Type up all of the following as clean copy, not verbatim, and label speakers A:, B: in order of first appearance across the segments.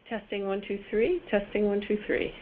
A: Testing 1 2 3. Testing 1 2 3.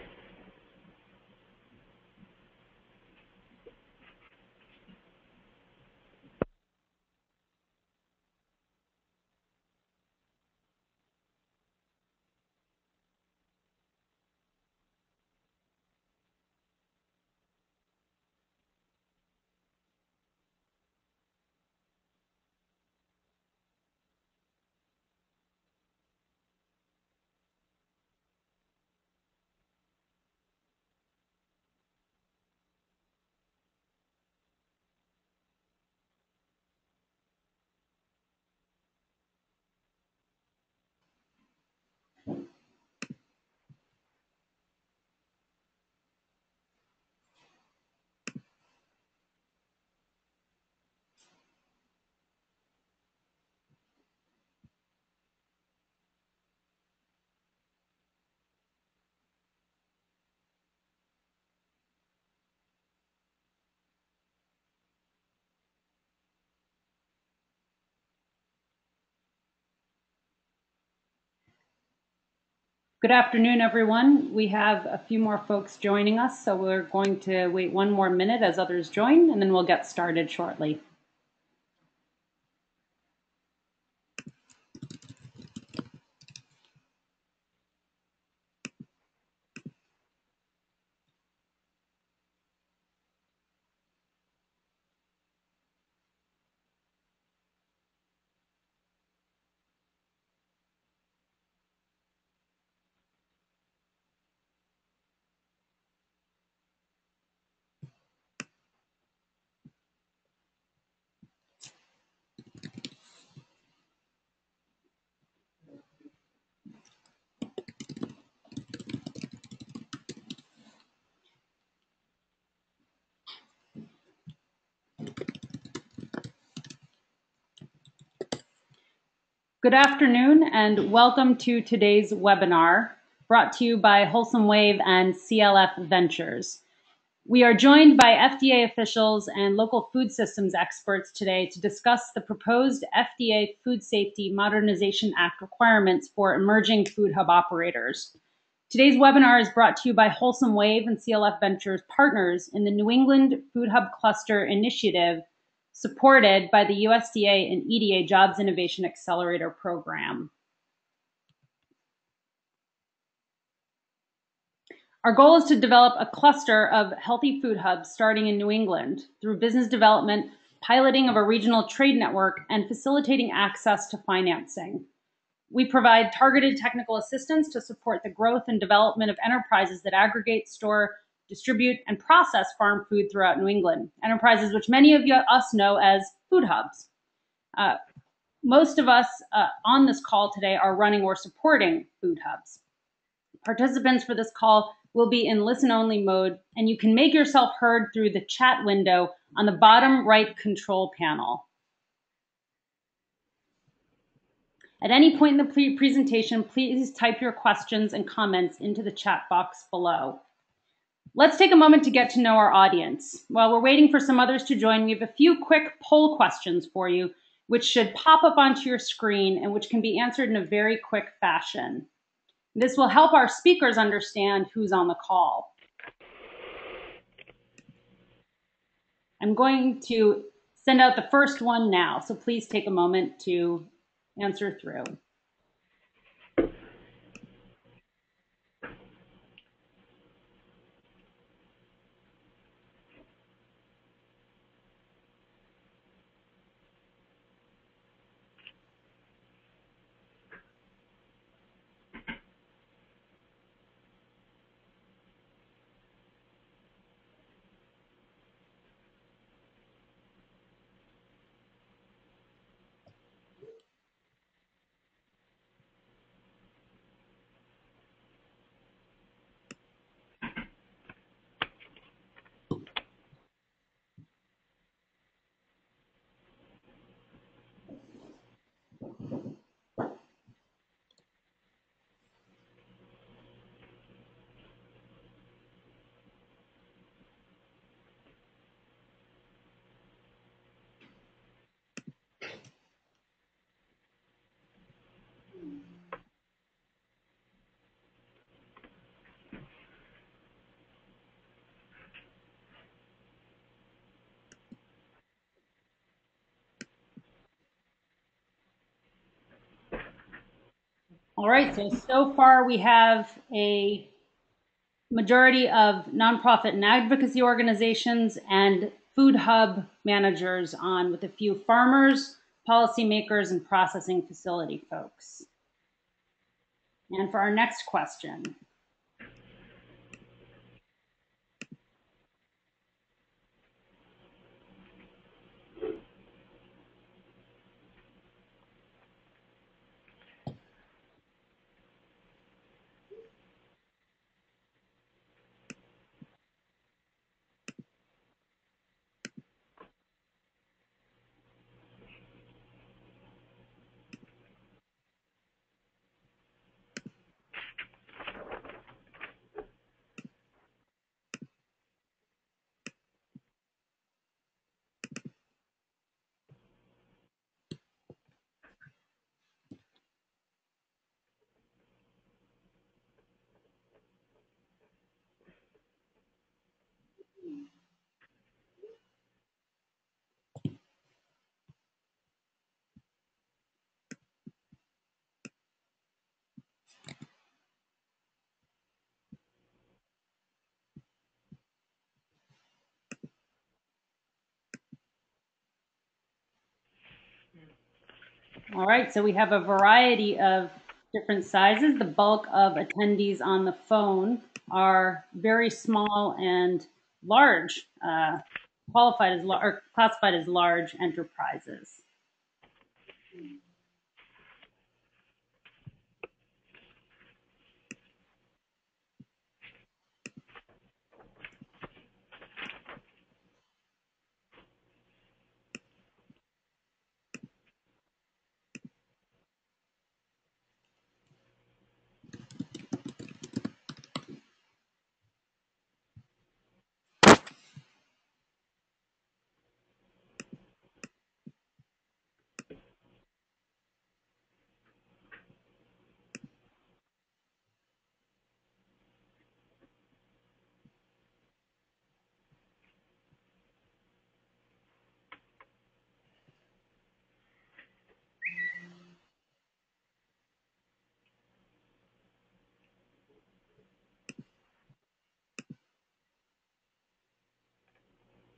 B: Good afternoon, everyone. We have a few more folks joining us, so we're going to wait one more minute as others join, and then we'll get started shortly. Good afternoon and welcome to today's webinar brought to you by Wholesome Wave and CLF Ventures. We are joined by FDA officials and local food systems experts today to discuss the proposed FDA Food Safety Modernization Act requirements for emerging food hub operators. Today's webinar is brought to you by Wholesome Wave and CLF Ventures partners in the New England Food Hub Cluster Initiative, supported by the USDA and EDA Jobs Innovation Accelerator Program. Our goal is to develop a cluster of healthy food hubs starting in New England through business development, piloting of a regional trade network, and facilitating access to financing. We provide targeted technical assistance to support the growth and development of enterprises that aggregate, store, distribute, and process farm food throughout New England, enterprises which many of us know as food hubs. Most of us on this call today are running or supporting food hubs. Participants for this call will be in listen-only mode, and you can make yourself heard through the chat window on the bottom right control panel. At any point in the presentation, please type your questions and comments into the chat box below. Let's take a moment to get to know our audience. While we're waiting for some others to join, we have a few quick poll questions for you, which should pop up onto your screen and which can be answered in a very quick fashion. This will help our speakers understand who's on the call. I'm going to send out the first one now, so please take a moment to answer through. All right, so far we have a majority of nonprofit and advocacy organizations and food hub managers on, with a few farmers, policymakers, and processing facility folks. And for our next question. All right, so we have a variety of different sizes. The bulk of attendees on the phone are very small and large, qualified as or classified as large enterprises.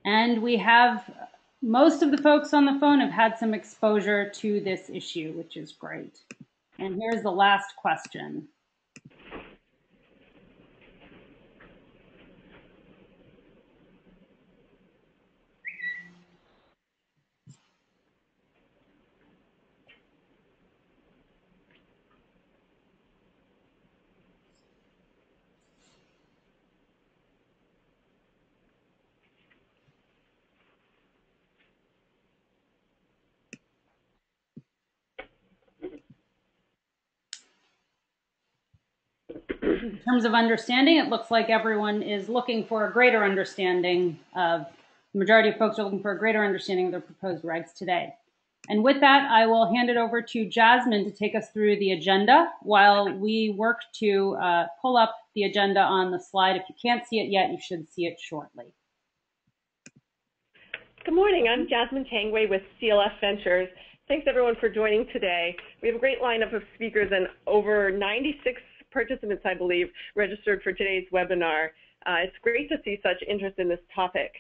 B: And we have most of the folks on the phone have had some exposure to this issue, which is great. And here's the last question. In terms of understanding, it looks like everyone is looking for a greater understanding of, the majority of folks are looking for a greater understanding of the proposed regs today. And with that, I will hand it over to Jasmine to take us through the agenda while we work to pull up the agenda on the slide. If you can't see it yet, you should see it shortly.
A: Good morning. I'm Jasmine Tangway with CLF Ventures. Thanks everyone for joining today. We have a great lineup of speakers and over 96 participants, I believe, registered for today's webinar. It's great to see such interest in this topic.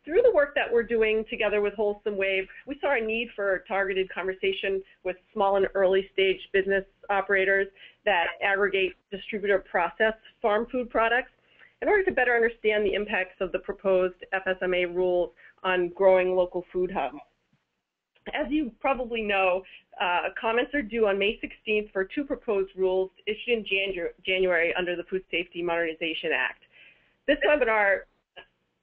A: Through the work that we're doing together with Wholesome Wave, we saw a need for a targeted conversation with small and early stage business operators that aggregate, distribute, or process farm food products in order to better understand the impacts of the proposed FSMA rules on growing local food hubs. As you probably know, comments are due on May 16th for two proposed rules issued in January under the Food Safety Modernization Act. This webinar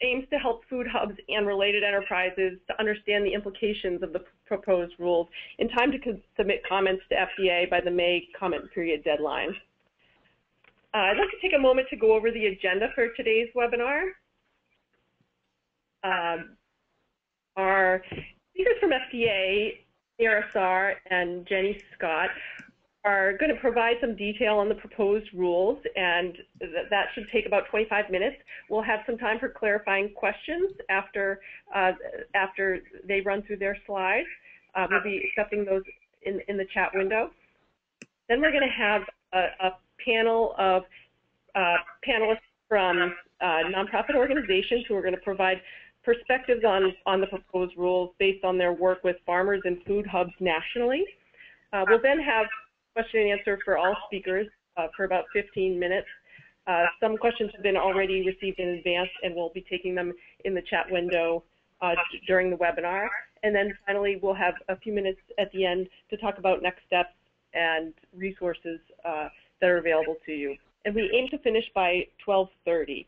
A: aims to help food hubs and related enterprises to understand the implications of the proposed rules in time to submit comments to FDA by the May comment period deadline. I'd like to take a moment to go over the agenda for today's webinar. Our speakers from FDA, ARSR, and Jenny Scott are going to provide some detail on the proposed rules, and that should take about 25 minutes. We'll have some time for clarifying questions after they run through their slides. We'll be accepting those in the chat window. Then we're going to have a panel of panelists from nonprofit organizations who are going to provide perspectives on the proposed rules based on their work with farmers and food hubs nationally. We'll then have question and answer for all speakers for about 15 minutes. Some questions have been already received in advance, and we'll be taking them in the chat window during the webinar. And then finally, we'll have a few minutes at the end to talk about next steps and resources that are available to you. And we aim to finish by 12:30.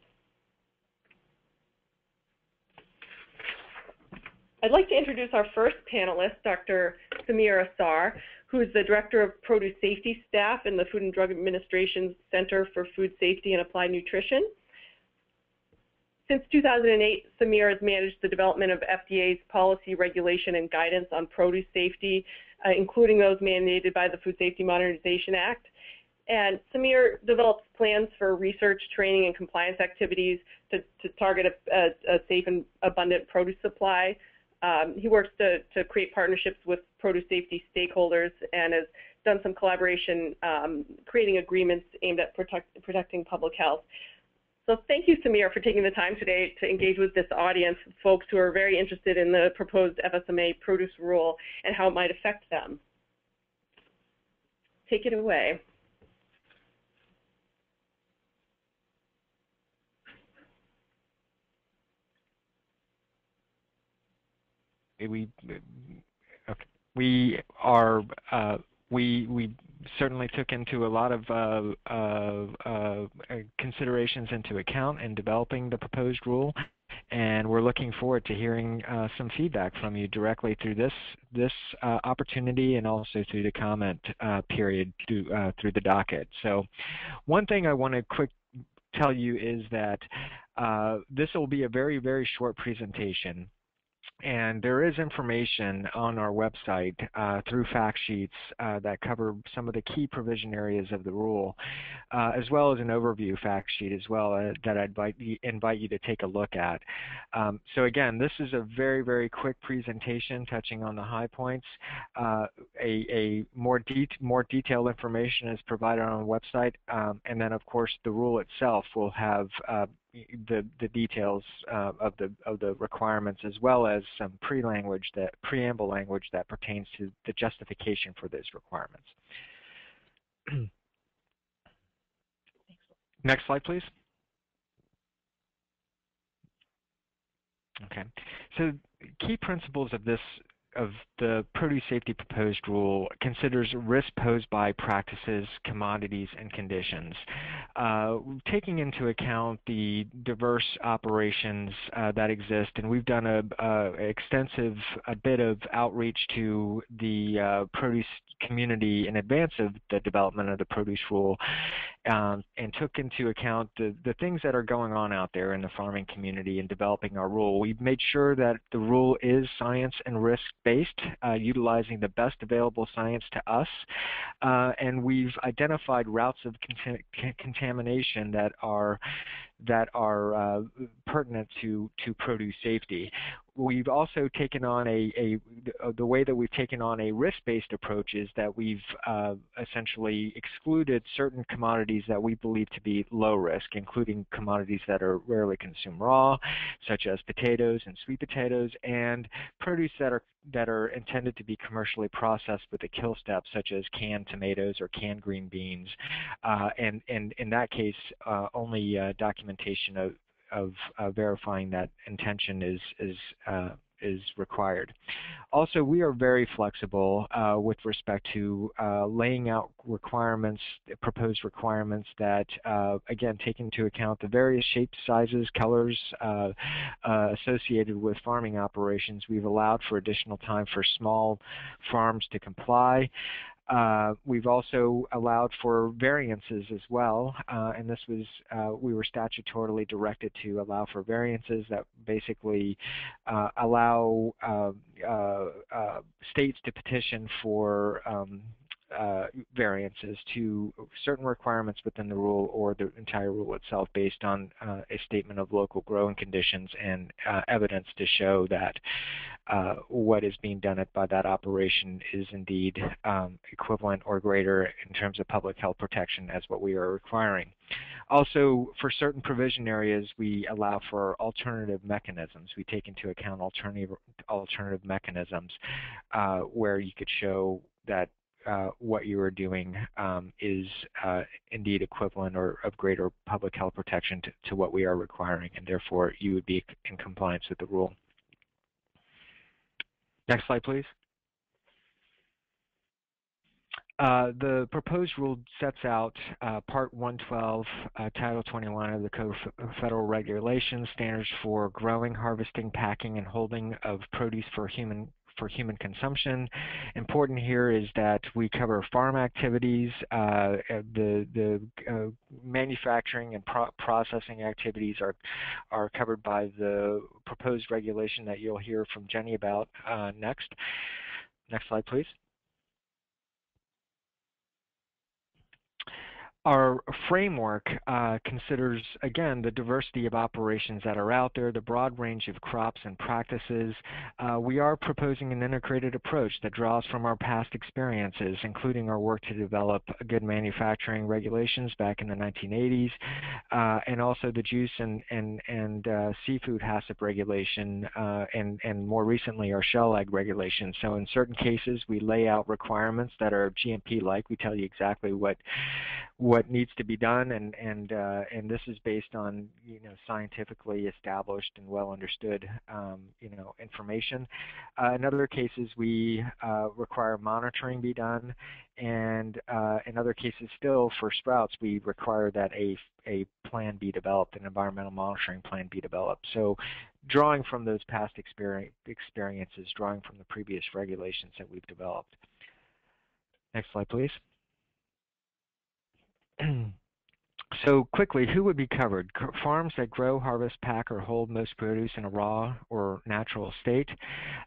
A: I'd like to introduce our first panelist, Dr. Samir Assar, who is the Director of Produce Safety Staff in the Food and Drug Administration's Center for Food Safety and Applied Nutrition. Since 2008, Samir has managed the development of FDA's policy, regulation, and guidance on produce safety, including those mandated by the Food Safety Modernization Act. And Samir develops plans for research, training, and compliance activities to target a safe and abundant produce supply. He works to create partnerships with produce safety stakeholders and has done some collaboration creating agreements aimed at protecting public health. So thank you, Samir, for taking the time today to engage with this audience, folks who are very interested in the proposed FSMA produce rule and how it might affect them. Take it away.
C: We certainly took into a lot of considerations into account in developing the proposed rule, and we're looking forward to hearing some feedback from you directly through this opportunity and also through the comment period through the docket. So one thing I want to tell you is that this will be a very, very short presentation. And there is information on our website through fact sheets that cover some of the key provision areas of the rule, as well as an overview fact sheet as well that I'd invite you to take a look at. So again, this is a very, very quick presentation touching on the high points. More detailed information is provided on the website, and then of course the rule itself will have the details of the requirements, as well as some preamble language that pertains to the justification for those requirements. Next slide, please. Okay, so key principles of the produce safety proposed rule considers risk posed by practices, commodities, and conditions. Taking into account the diverse operations that exist, and we've done a bit of outreach to the produce community in advance of the development of the produce rule, and took into account the things that are going on out there in the farming community in developing our rule. We've made sure that the rule is science and risk-based, utilizing the best available science to us, and we've identified routes of contamination that are pertinent to produce safety. We've also taken on the way that we've taken on a risk-based approach is that we've essentially excluded certain commodities that we believe to be low risk, including commodities that are rarely consumed raw, such as potatoes and sweet potatoes, and produce that are intended to be commercially processed with a kill step, such as canned tomatoes or canned green beans. And in that case, only documentation of verifying that intention is required. Also, we are very flexible with respect to laying out requirements, proposed requirements that, again, take into account the various shapes, sizes, colors associated with farming operations. We've allowed for additional time for small farms to comply. We've also allowed for variances as well, and this was, we were statutorily directed to allow for variances that basically allow states to petition for variances to certain requirements within the rule or the entire rule itself based on a statement of local growing conditions and evidence to show that what is being done by that operation is indeed equivalent or greater in terms of public health protection as what we are requiring. Also, for certain provision areas, we allow for alternative mechanisms. We take into account alternative mechanisms where you could show that what you are doing is indeed equivalent or of greater public health protection to what we are requiring, and therefore you would be in compliance with the rule. Next slide, please. The proposed rule sets out Part 112, Title 21 of the Code of Federal Regulations, standards for growing, harvesting, packing, and holding of produce for human consumption. Important here is that we cover farm activities, the manufacturing and processing activities are covered by the proposed regulation that you'll hear from Jenny about next. Next slide, please. Our framework considers, again, the diversity of operations that are out there, the broad range of crops and practices. We are proposing an integrated approach that draws from our past experiences, including our work to develop good manufacturing regulations back in the 1980s, and also the juice and seafood HACCP regulation, and more recently our shell egg regulation. So in certain cases, we lay out requirements that are GMP-like. We tell you exactly what needs to be done, and this is based on scientifically established and well understood information. In other cases, we require monitoring be done, and in other cases still for sprouts we require that a plan be developed, an environmental monitoring plan be developed. So drawing from those past experiences, drawing from the previous regulations that we've developed. Next slide, please. So quickly, who would be covered? Farms that grow, harvest, pack, or hold most produce in a raw or natural state,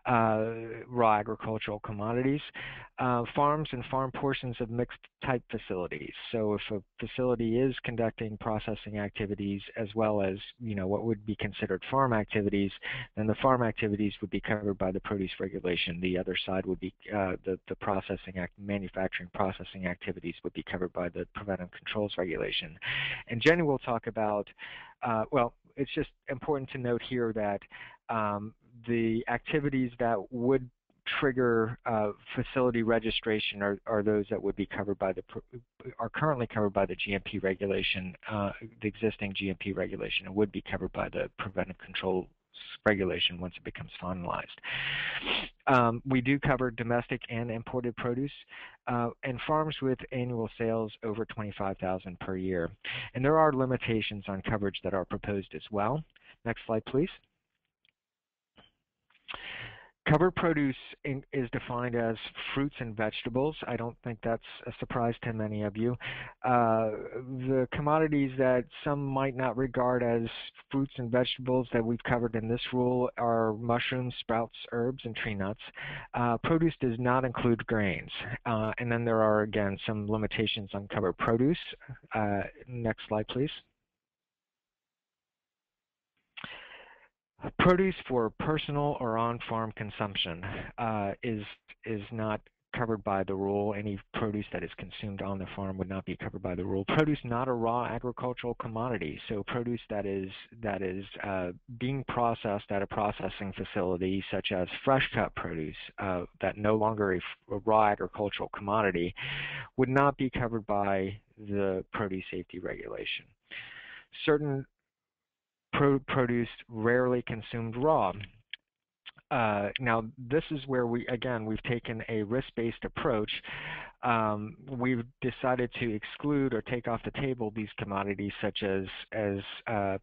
C: raw agricultural commodities, farms and farm portions of mixed type facilities. So if a facility is conducting processing activities as well as what would be considered farm activities, then the farm activities would be covered by the produce regulation. The other side would be the manufacturing processing activities would be covered by the preventive controls regulation. And Jenny will talk about, well, it's just important to note here that the activities that would trigger facility registration are those that would be covered by are currently covered by the GMP regulation, the existing GMP regulation, and would be covered by the preventive control regulation once it becomes finalized. We do cover domestic and imported produce and farms with annual sales over $25,000 per year. And there are limitations on coverage that are proposed as well. Next slide, please. Covered produce is defined as fruits and vegetables. I don't think that's a surprise to many of you. The commodities that some might not regard as fruits and vegetables that we've covered in this rule are mushrooms, sprouts, herbs, and tree nuts. Produce does not include grains. And then there are, again, some limitations on covered produce. Next slide, please. Produce for personal or on-farm consumption is not covered by the rule. Any produce that is consumed on the farm would not be covered by the rule. Produce not a raw agricultural commodity, so produce that is being processed at a processing facility, such as fresh cut produce that no longer a raw agricultural commodity, would not be covered by the produce safety regulation. Certain produce rarely consumed raw. Now, this is where we've taken a risk-based approach. We've decided to exclude or take off the table these commodities such as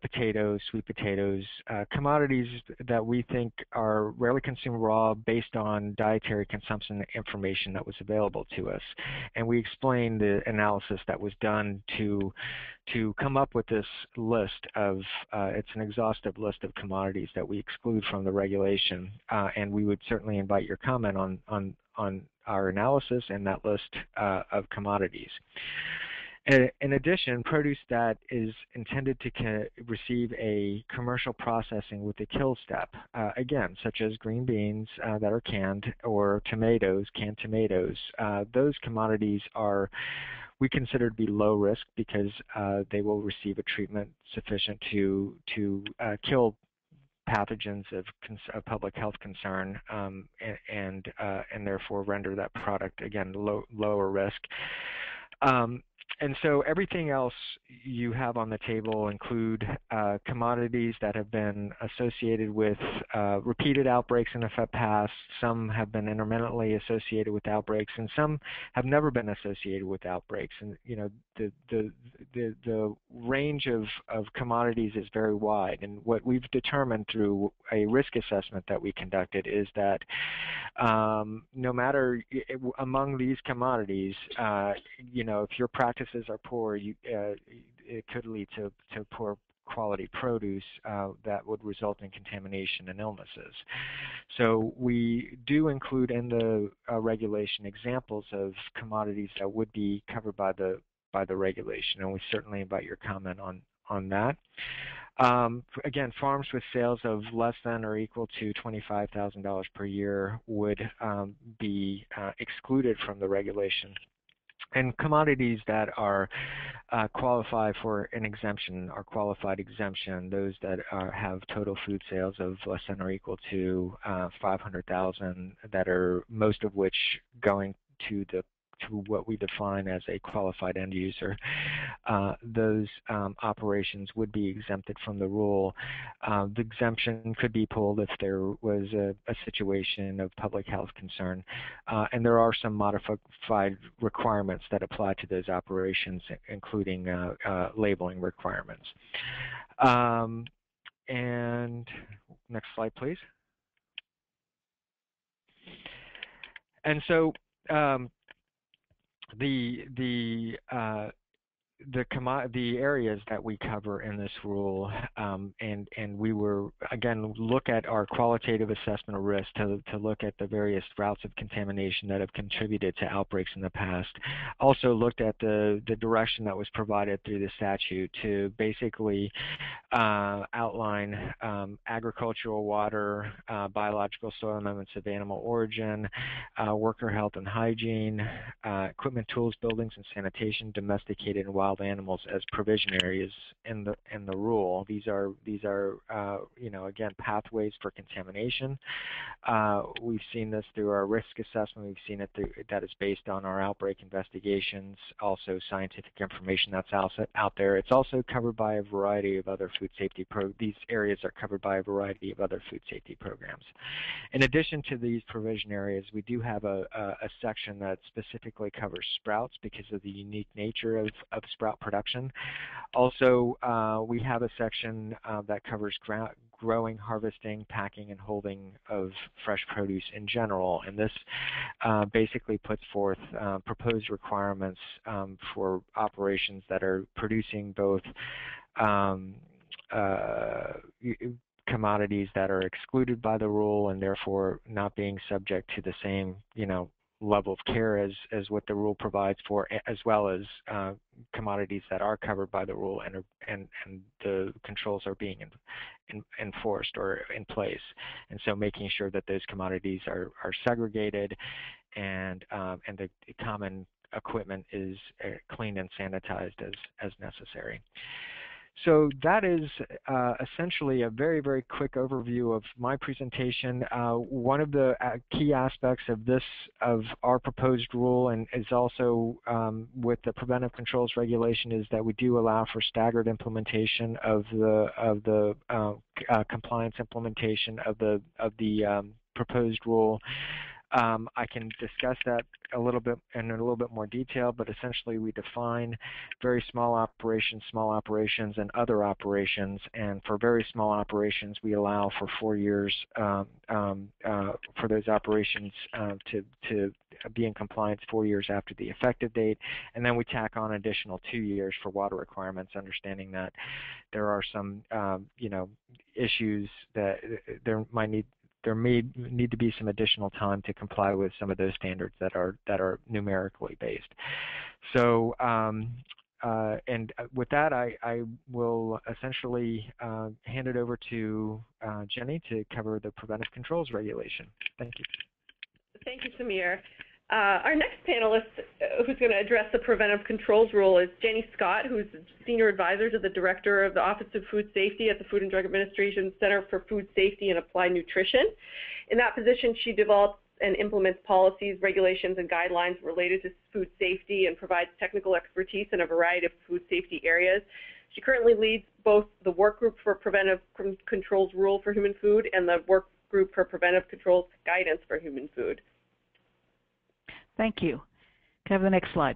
C: potatoes, sweet potatoes, commodities that we think are rarely consumed raw based on dietary consumption information that was available to us. And we explained the analysis that was done to come up with this list of, it's an exhaustive list of commodities that we exclude from the regulation, and we would certainly invite your comment on our analysis and that list of commodities. In addition, produce that is intended to receive a commercial processing with a kill step, again, such as green beans that are canned or tomatoes, canned tomatoes. Those commodities we consider to be low risk because they will receive a treatment sufficient to kill pathogens of public health concern, and therefore render that product, again, lower risk. And so everything else you have on the table include commodities that have been associated with repeated outbreaks in the past. Some have been intermittently associated with outbreaks, and some have never been associated with outbreaks. And the range of commodities is very wide. And what we've determined through a risk assessment that we conducted is that no matter among these commodities, if your practices are poor, it could lead to poor quality produce that would result in contamination and illnesses. So we do include in the regulation examples of commodities that would be covered by the regulation, and we certainly invite your comment on that. Again, farms with sales of less than or equal to $25,000 per year would be excluded from the regulation. And commodities that are qualify for an exemption are qualified exemption, those that have total food sales of less than or equal to 500,000, that are most of which going to what we define as a qualified end user. Those operations would be exempted from the rule. The exemption could be pulled if there was a situation of public health concern. And there are some modified requirements that apply to those operations, including labeling requirements. And next slide, please. And so the areas that we cover in this rule, and we were, again, look at our qualitative assessment of risk to look at the various routes of contamination that have contributed to outbreaks in the past. Also looked at the direction that was provided through the statute to basically outline agricultural water, biological soil amendments of animal origin, worker health and hygiene, equipment, tools, buildings, and sanitation, domesticated and wild animals as provision areas in the rule. These are again, pathways for contamination. We've seen this through our risk assessment. We've seen it that is based on our outbreak investigations, also scientific information that's out there. It's also covered by a variety of other food safety these areas are covered by a variety of other food safety programs. In addition to these provision areas, we do have a section that specifically covers sprouts because of the unique nature of sprout production. Also, we have a section that covers growing, harvesting, packing, and holding of fresh produce in general. And this basically puts forth proposed requirements for operations that are producing both commodities that are excluded by the rule and therefore not being subject to the same, level of care as what the rule provides for, as well as commodities that are covered by the rule and the controls are being enforced or in place. And so making sure that those commodities are segregated and the common equipment is cleaned and sanitized as necessary. So that is essentially a very, very quick overview of my presentation. One of the key aspects of our proposed rule, and is also with the preventive controls regulation, is that we do allow for staggered implementation of the compliance implementation of the proposed rule. I can discuss that a little bit more detail, but essentially we define very small operations, and other operations. And for very small operations, we allow for 4 years for those operations to be in compliance 4 years after the effective date. And then we tack on additional 2 years for water requirements, understanding that there are some issues that there may need to be some additional time to comply with some of those standards that are numerically based. So with that, I will essentially hand it over to Jenny to cover the preventive controls regulation. Thank you.
A: Thank you, Samir. Our next panelist who's going to address the preventive controls rule is Jenny Scott, who's Senior Advisor to the Director of the Office of Food Safety at the Food and Drug Administration Center for Food Safety and Applied Nutrition. In that position, she develops and implements policies, regulations, and guidelines related to food safety and provides technical expertise in a variety of food safety areas. She currently leads both the Work Group for Preventive Controls Rule for Human Food and the Work Group for Preventive Controls Guidance for Human Food.
D: Thank you. Can I have the next slide?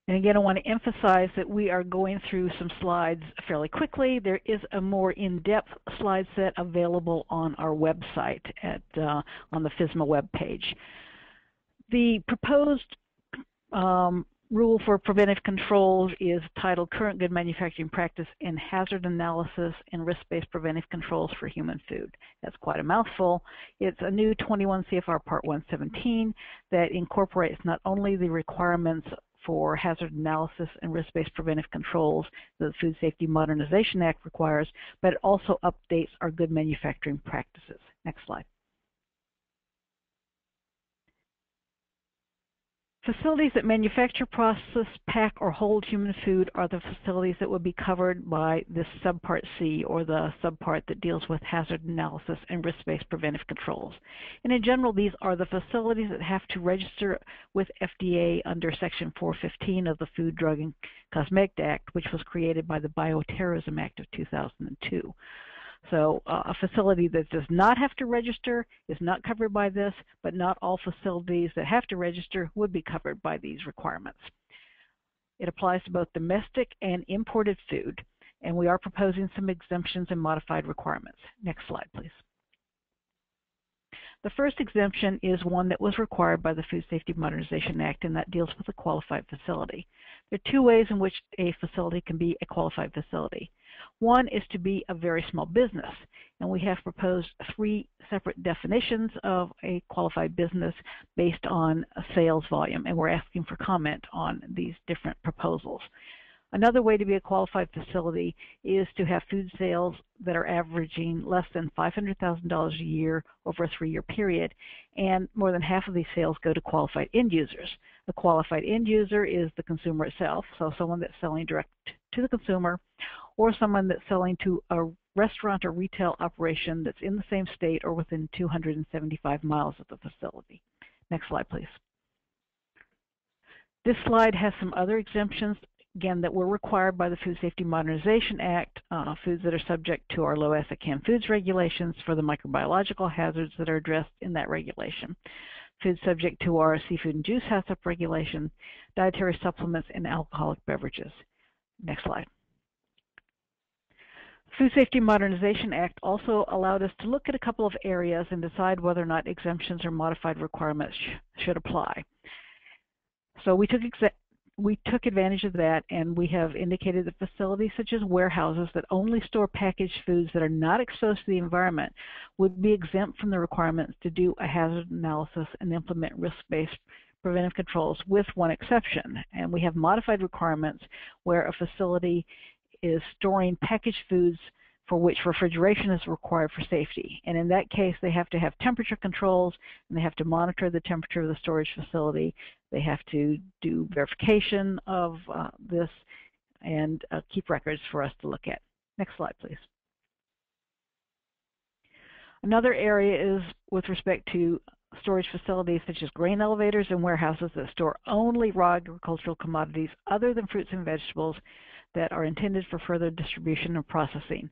D: And again, I want to emphasize that we are going through some slides fairly quickly. There is a more in-depth slide set available on our website on the FSMA webpage. The proposed rule for preventive controls is titled Current Good Manufacturing Practice in Hazard Analysis and Risk-Based Preventive Controls for Human Food. That's quite a mouthful. It's a new 21 CFR Part 117 that incorporates not only the requirements for hazard analysis and risk-based preventive controls that the Food Safety Modernization Act requires, but it also updates our good manufacturing practices. Next slide. Facilities that manufacture, process, pack, or hold human food are the facilities that would be covered by this Subpart C, or the subpart that deals with hazard analysis and risk-based preventive controls. And in general, these are the facilities that have to register with FDA under Section 415 of the Food, Drug, and Cosmetic Act, which was created by the Bioterrorism Act of 2002. So a facility that does not have to register is not covered by this, but not all facilities that have to register would be covered by these requirements. It applies to both domestic and imported food, and we are proposing some exemptions and modified requirements. Next slide, please. The first exemption is one that was required by the Food Safety Modernization Act, and that deals with a qualified facility. There are two ways in which a facility can be a qualified facility. One is to be a very small business, and we have proposed 3 separate definitions of a qualified business based on sales volume, and we're asking for comment on these different proposals. Another way to be a qualified facility is to have food sales that are averaging less than $500,000 a year over a 3-year period, and more than half of these sales go to qualified end users. A qualified end user is the consumer itself, so someone that's selling direct to the consumer, or someone that's selling to a restaurant or retail operation that's in the same state or within 275 miles of the facility. Next slide, please. This slide has some other exemptions, again, that were required by the Food Safety Modernization Act, foods that are subject to our low acid canned foods regulations for the microbiological hazards that are addressed in that regulation. Foods subject to our seafood and juice HACCP regulation, dietary supplements, and alcoholic beverages. Next slide. Food Safety Modernization Act also allowed us to look at a couple of areas and decide whether or not exemptions or modified requirements should apply. So we took advantage of that, and we have indicated that facilities such as warehouses that only store packaged foods that are not exposed to the environment would be exempt from the requirements to do a hazard analysis and implement risk-based preventive controls, with one exception. And we have modified requirements where a facility is storing packaged foods for which refrigeration is required for safety. And in that case, they have to have temperature controls, and they have to monitor the temperature of the storage facility. They have to do verification of this and keep records for us to look at. Next slide, please. Another area is with respect to storage facilities such as grain elevators and warehouses that store only raw agricultural commodities other than fruits and vegetables that are intended for further distribution and processing.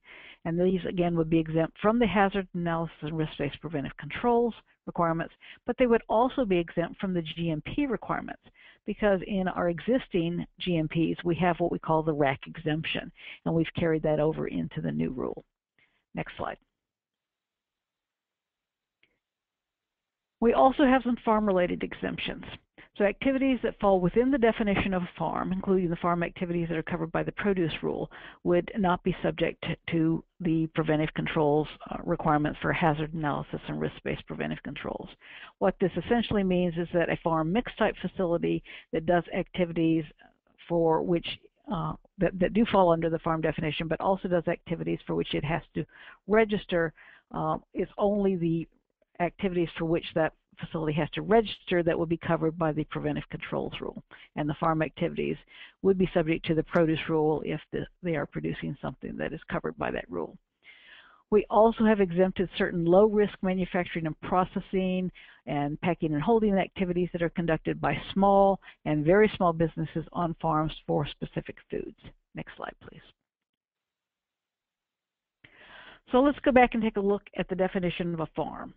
D: And these, again, would be exempt from the hazard analysis and risk-based preventive controls requirements, but they would also be exempt from the GMP requirements, because in our existing GMPs, we have what we call the RAC exemption, and we've carried that over into the new rule. Next slide. We also have some farm-related exemptions. So activities that fall within the definition of a farm, including the farm activities that are covered by the produce rule, would not be subject to the preventive controls requirements for hazard analysis and risk-based preventive controls. What this essentially means is that a farm mix type facility that does activities for which that do fall under the farm definition, but also does activities for which it has to register. It's only the activities for which that facility has to register that will be covered by the preventive controls rule. And the farm activities would be subject to the produce rule if they are producing something that is covered by that rule. We also have exempted certain low-risk manufacturing and processing and packing and holding activities that are conducted by small and very small businesses on farms for specific foods. Next slide, please. So let's go back and take a look at the definition of a farm.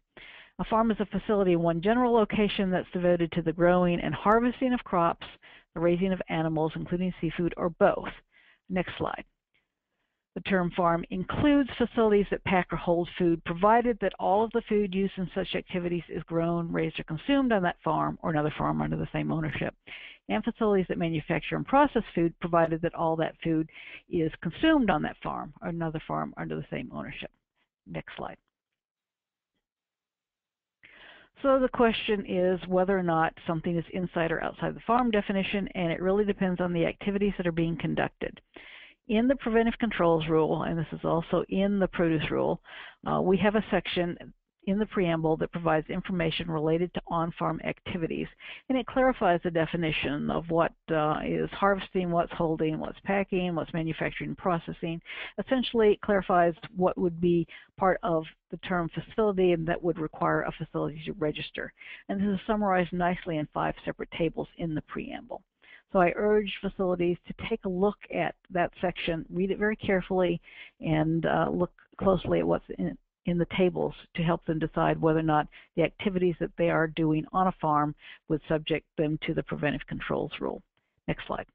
D: A farm is a facility in one general location that's devoted to the growing and harvesting of crops, the raising of animals, including seafood, or both. Next slide. The term farm includes facilities that pack or hold food, provided that all of the food used in such activities is grown, raised, or consumed on that farm or another farm under the same ownership, and facilities that manufacture and process food, provided that all that food is consumed on that farm or another farm under the same ownership. Next slide. So the question is whether or not something is inside or outside the farm definition, and it really depends on the activities that are being conducted. In the preventive controls rule, and this is also in the produce rule, we have a section in the preamble that provides information related to on-farm activities, and it clarifies the definition of what is harvesting, what's holding, what's packing, what's manufacturing and processing. Essentially, it clarifies what would be part of the term facility and that would require a facility to register. And this is summarized nicely in 5 separate tables in the preamble. So I urge facilities to take a look at that section, read it very carefully, and look closely at what's in the tables to help them decide whether or not the activities that they are doing on a farm would subject them to the preventive controls rule. Next slide.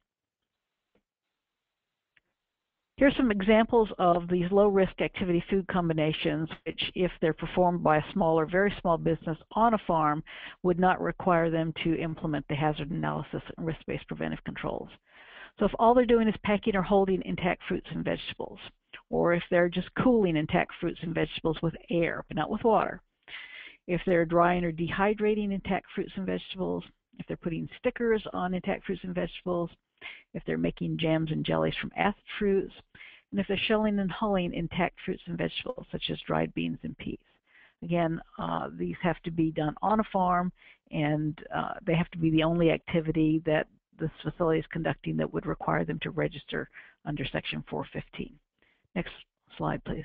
D: Here's some examples of these low-risk activity food combinations, which, if they're performed by a small or very small business on a farm, would not require them to implement the hazard analysis and risk-based preventive controls. So if all they're doing is packing or holding intact fruits and vegetables, or if they're just cooling intact fruits and vegetables with air, but not with water, if they're drying or dehydrating intact fruits and vegetables, if they're putting stickers on intact fruits and vegetables, if they're making jams and jellies from acid fruits, and if they're shelling and hulling intact fruits and vegetables, such as dried beans and peas. Again, these have to be done on a farm, and they have to be the only activity that this facility is conducting that would require them to register under Section 415. Next slide, please.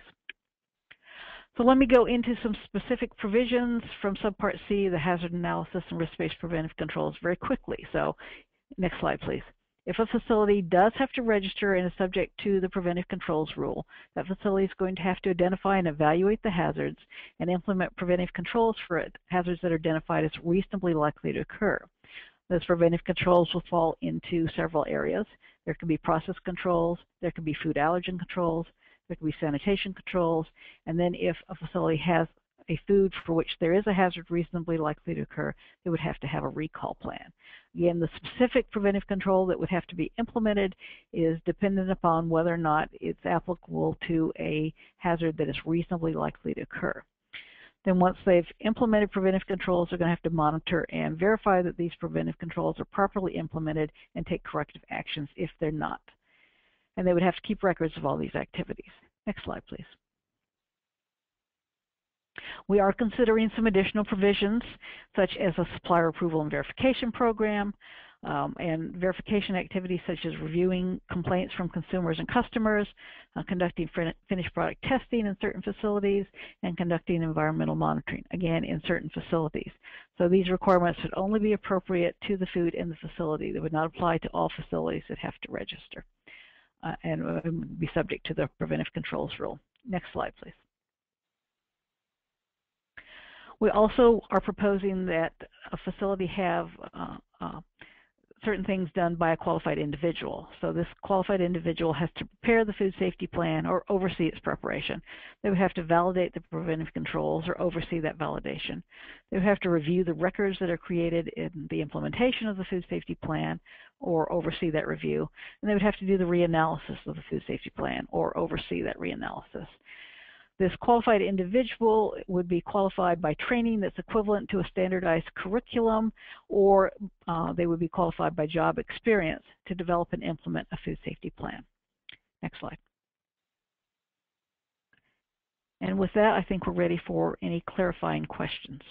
D: So let me go into some specific provisions from Subpart C, the hazard analysis and risk-based preventive controls, very quickly. So next slide, please. If a facility does have to register and is subject to the preventive controls rule, that facility is going to have to identify and evaluate the hazards and implement preventive controls for it, hazards that are identified as reasonably likely to occur. Those preventive controls will fall into several areas. There can be process controls, there can be food allergen controls, there can be sanitation controls, and then if a facility has a food for which there is a hazard reasonably likely to occur, they would have to have a recall plan. Again, the specific preventive control that would have to be implemented is dependent upon whether or not it's applicable to a hazard that is reasonably likely to occur. Then once they've implemented preventive controls, they're going to have to monitor and verify that these preventive controls are properly implemented and take corrective actions if they're not. And they would have to keep records of all these activities. Next slide, please. We are considering some additional provisions, such as a supplier approval and verification program, and verification activities such as reviewing complaints from consumers and customers, conducting finished product testing in certain facilities, and conducting environmental monitoring, again, in certain facilities. So these requirements would only be appropriate to the food in the facility. They would not apply to all facilities that have to register and would be subject to the preventive controls rule. Next slide, please. We also are proposing that a facility have certain things done by a qualified individual. So this qualified individual has to prepare the food safety plan or oversee its preparation. They would have to validate the preventive controls or oversee that validation. They would have to review the records that are created in the implementation of the food safety plan or oversee that review. And they would have to do the reanalysis of the food safety plan or oversee that reanalysis. This qualified individual would be qualified by training that's equivalent to a standardized curriculum, or they would be qualified by job experience to develop and implement a food safety plan. Next slide. And with that, I think we're ready for any clarifying questions.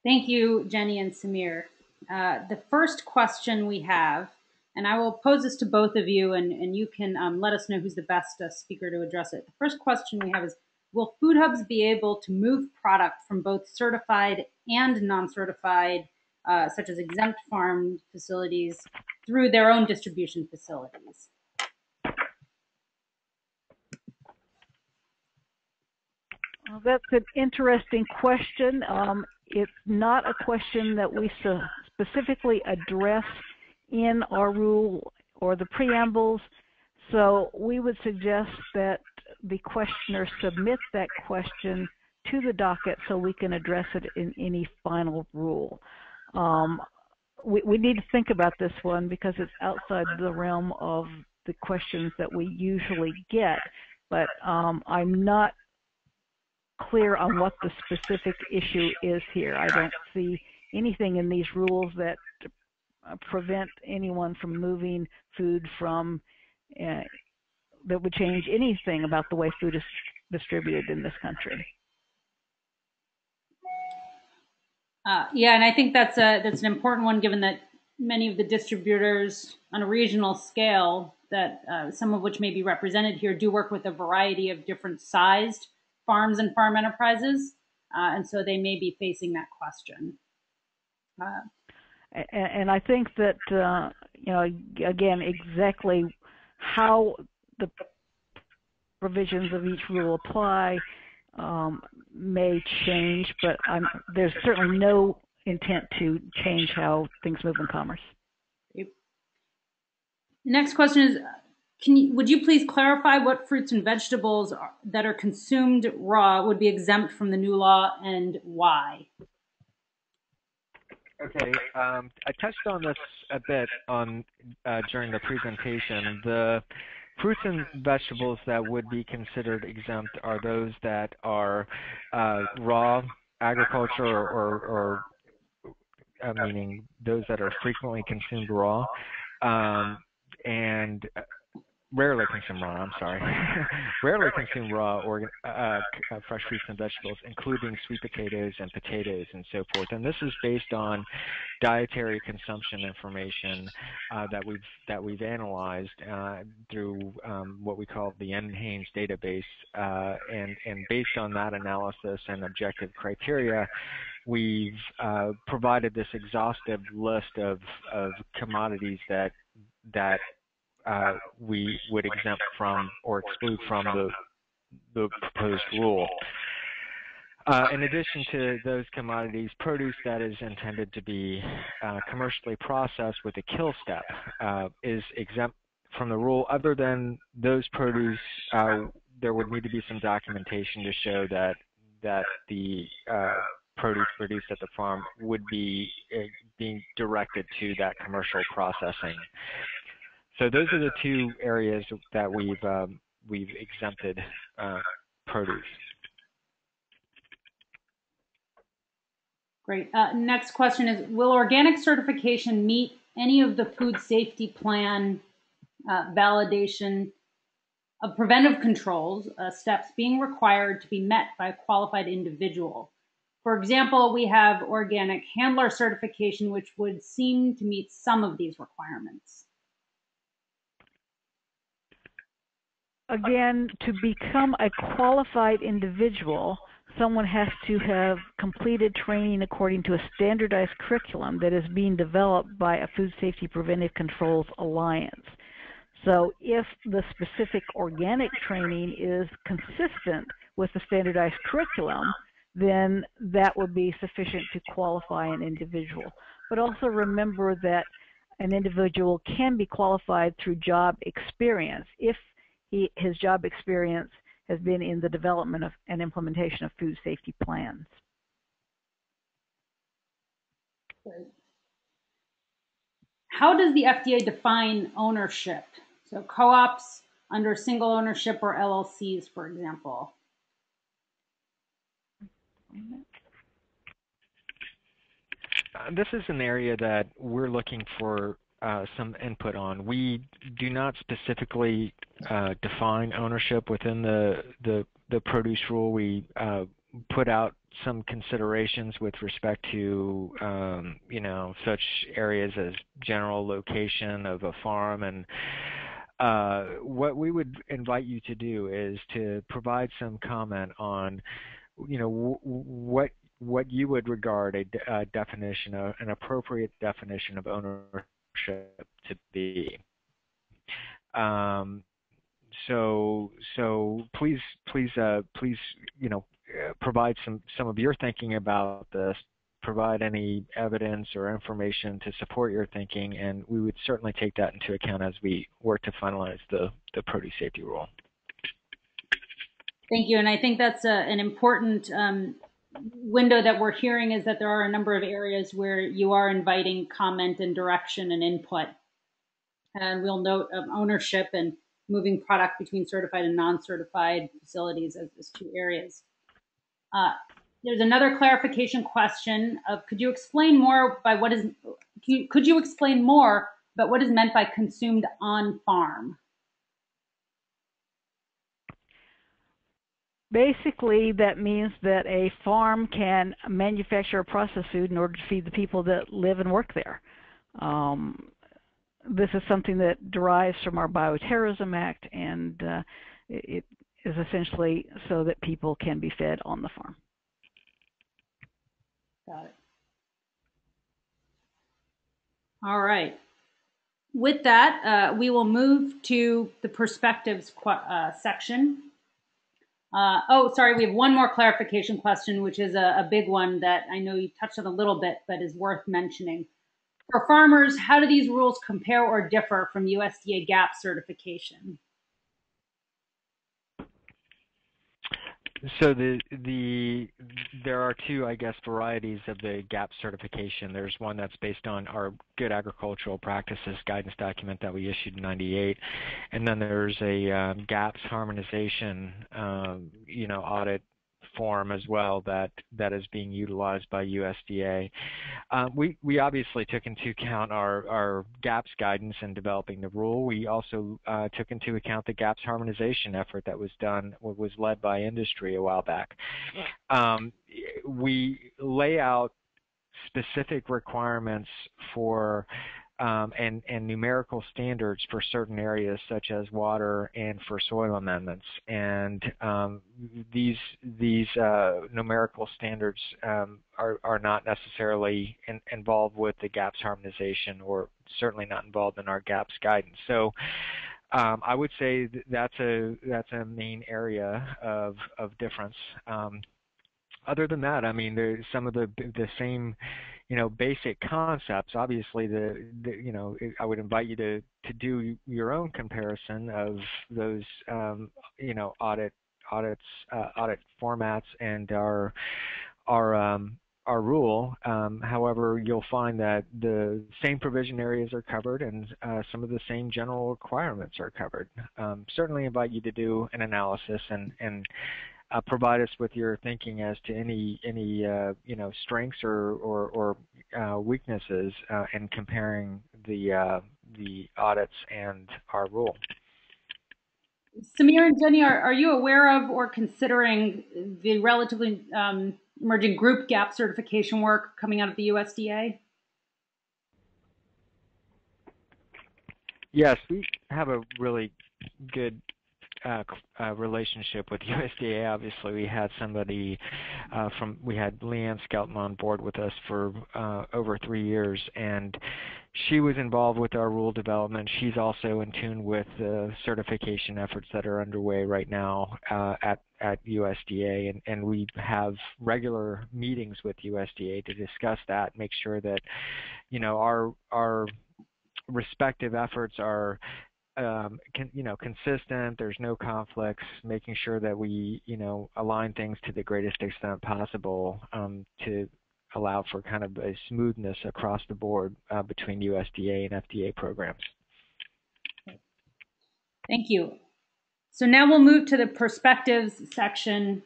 B: Thank you, Jenny and Samir. The first question we have, and I will pose this to both of you, and you can let us know who's the best speaker to address it. The first question we have is, will food hubs be able to move product from both certified and non-certified, such as exempt farm facilities, through their own distribution facilities?
D: Well, that's an interesting question. It's not a question that we specifically address in our rule or the preambles, so we would suggest that the questioner submit that question to the docket so we can address it in any final rule. We need to think about this one because it's outside the realm of the questions that we usually get, but I'm not clear on what the specific issue is here. I don't see anything in these rules that prevent anyone from moving food from, that would change anything about the way food is distributed in this country.
B: Yeah, and I think that's an important one, given that many of the distributors on a regional scale, that some of which may be represented here, do work with a variety of different sized farms and farm enterprises, and so they may be facing that question.
D: And I think that, you know, again, exactly how the provisions of each rule apply may change, but there's certainly no intent to change how things move in commerce.
B: The next question is, would you please clarify what fruits and vegetables that are consumed raw would be exempt from the new law and why?
C: Okay, I touched on this a bit during the presentation. The fruits and vegetables that would be considered exempt are those that are raw agriculture or meaning those that are frequently consumed raw and rarely consumed raw, I'm sorry. Rarely consumed raw or fresh fruits and vegetables, including sweet potatoes and potatoes and so forth. And this is based on dietary consumption information that we've analyzed through what we call the NHANES database. And based on that analysis and objective criteria, we've provided this exhaustive list of commodities that we would exempt from or exclude from the proposed rule. In addition to those commodities, produce that is intended to be commercially processed with a kill step is exempt from the rule. Other than those produce, there would need to be some documentation to show that the produce produced at the farm would be being directed to that commercial processing. So those are the two areas that we've exempted produce.
B: Great. Next question is, will organic certification meet any of the food safety plan validation of preventive controls steps being required to be met by a qualified individual? For example, we have organic handler certification, which would seem to meet some of these requirements.
D: Again, to become a qualified individual, someone has to have completed training according to a standardized curriculum that is being developed by a Food Safety Preventive Controls Alliance. So if the specific organic training is consistent with the standardized curriculum, then that would be sufficient to qualify an individual. But also remember that an individual can be qualified through job experience if his job experience has been in the development of and implementation of food safety plans.
B: How does the FDA define ownership? So co-ops under single ownership or LLCs, for example?
C: This is an area that we're looking for some input on. We do not specifically define ownership within the produce rule. We put out some considerations with respect to such areas as general location of a farm, and what we would invite you to do is to provide some comment on what you would regard a definition of an appropriate definition of ownership to be. So please provide some of your thinking about this, provide any evidence or information to support your thinking, and we would certainly take that into account as we work to finalize the produce safety rule.
B: Thank you, and I think that's an important window that we're hearing, is that there are a number of areas where you are inviting comment and direction and input. And we'll note ownership and moving product between certified and non-certified facilities as two areas. There's another clarification question of, could you explain more about what is meant by consumed on farm?
D: Basically, that means that a farm can manufacture or process food in order to feed the people that live and work there. This is something that derives from our Bioterrorism Act, and it is essentially so that people can be fed on the farm.
B: Got it. All right. With that, we will move to the perspectives section. We have one more clarification question, which is a big one that I know you touched on a little bit, but is worth mentioning. For farmers, how do these rules compare or differ from USDA GAP certification?
C: So there are two, I guess, varieties of the GAP certification. There's one that's based on our Good Agricultural Practices guidance document that we issued in '98, and then there's a GAPS harmonization, audit form as well that is being utilized by USDA. We obviously took into account our GAPS guidance in developing the rule. We also took into account the GAPS harmonization effort that was led by industry a while back. We lay out specific requirements for and numerical standards for certain areas such as water and for soil amendments. And these numerical standards are not necessarily involved with the GAPS harmonization, or certainly not involved in our GAPS guidance. So I would say that's a main area of difference. Other than that, I mean, there's some of the same basic concepts. Obviously, I would invite you to do your own comparison of those, audit formats and our rule. However, you'll find that the same provision areas are covered, and some of the same general requirements are covered. Certainly invite you to do an analysis and provide us with your thinking as to any strengths or weaknesses in comparing the audits and our rule.
B: Samir and Jenny, are you aware of or considering the relatively emerging group GAP certification work coming out of the USDA?
C: Yes, we have a really good relationship with USDA. Obviously, we had somebody we had Leanne Skelton on board with us for over 3 years, and she was involved with our rule development. She's also in tune with the certification efforts that are underway right now at USDA, and we have regular meetings with USDA to discuss that, make sure that our respective efforts are consistent, there's no conflicts, making sure that we, align things to the greatest extent possible to allow for kind of a smoothness across the board between USDA and FDA programs.
B: Thank you. So now we'll move to the perspectives section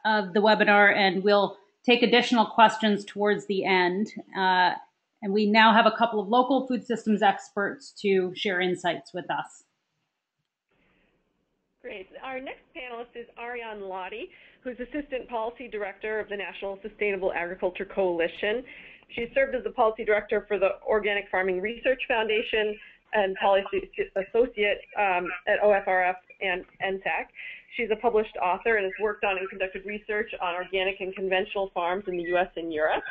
B: of the webinar, and we'll take additional questions towards the end. And we now have a couple of local food systems experts to share insights with us.
A: Great. Our next panelist is Ariane Lottie, who's Assistant Policy Director of the National Sustainable Agriculture Coalition. She served as the Policy Director for the Organic Farming Research Foundation and Policy Associate at OFRF and NSAC. She's a published author and has worked on and conducted research on organic and conventional farms in the U.S. and Europe.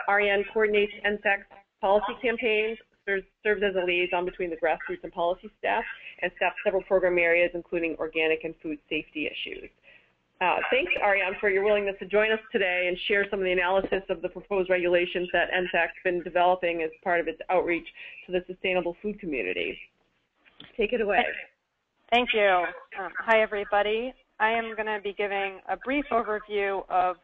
A: Ariane coordinates NSAC's policy campaigns, serves as a liaison between the grassroots and policy staff, and staffs several program areas, including organic and food safety issues. Thanks, Ariane, for your willingness to join us today and share some of the analysis of the proposed regulations that NSAC's been developing as part of its outreach to the sustainable food community. Take it away.
E: Thank you. Hi, everybody. I am going to be giving a brief overview of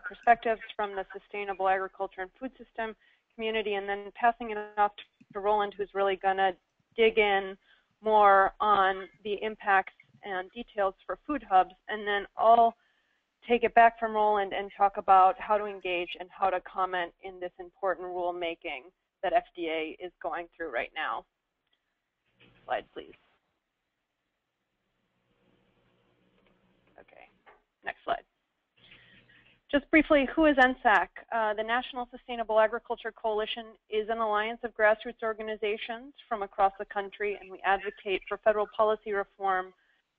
E: perspectives from the sustainable agriculture and food system community, and then passing it off to Roland, who's really going to dig in more on the impacts and details for food hubs, and then I'll take it back from Roland and talk about how to engage and how to comment in this important rulemaking that FDA is going through right now. Slide, please. Okay, next slide. Just briefly, who is NSAC? The National Sustainable Agriculture Coalition is an alliance of grassroots organizations from across the country, and we advocate for federal policy reform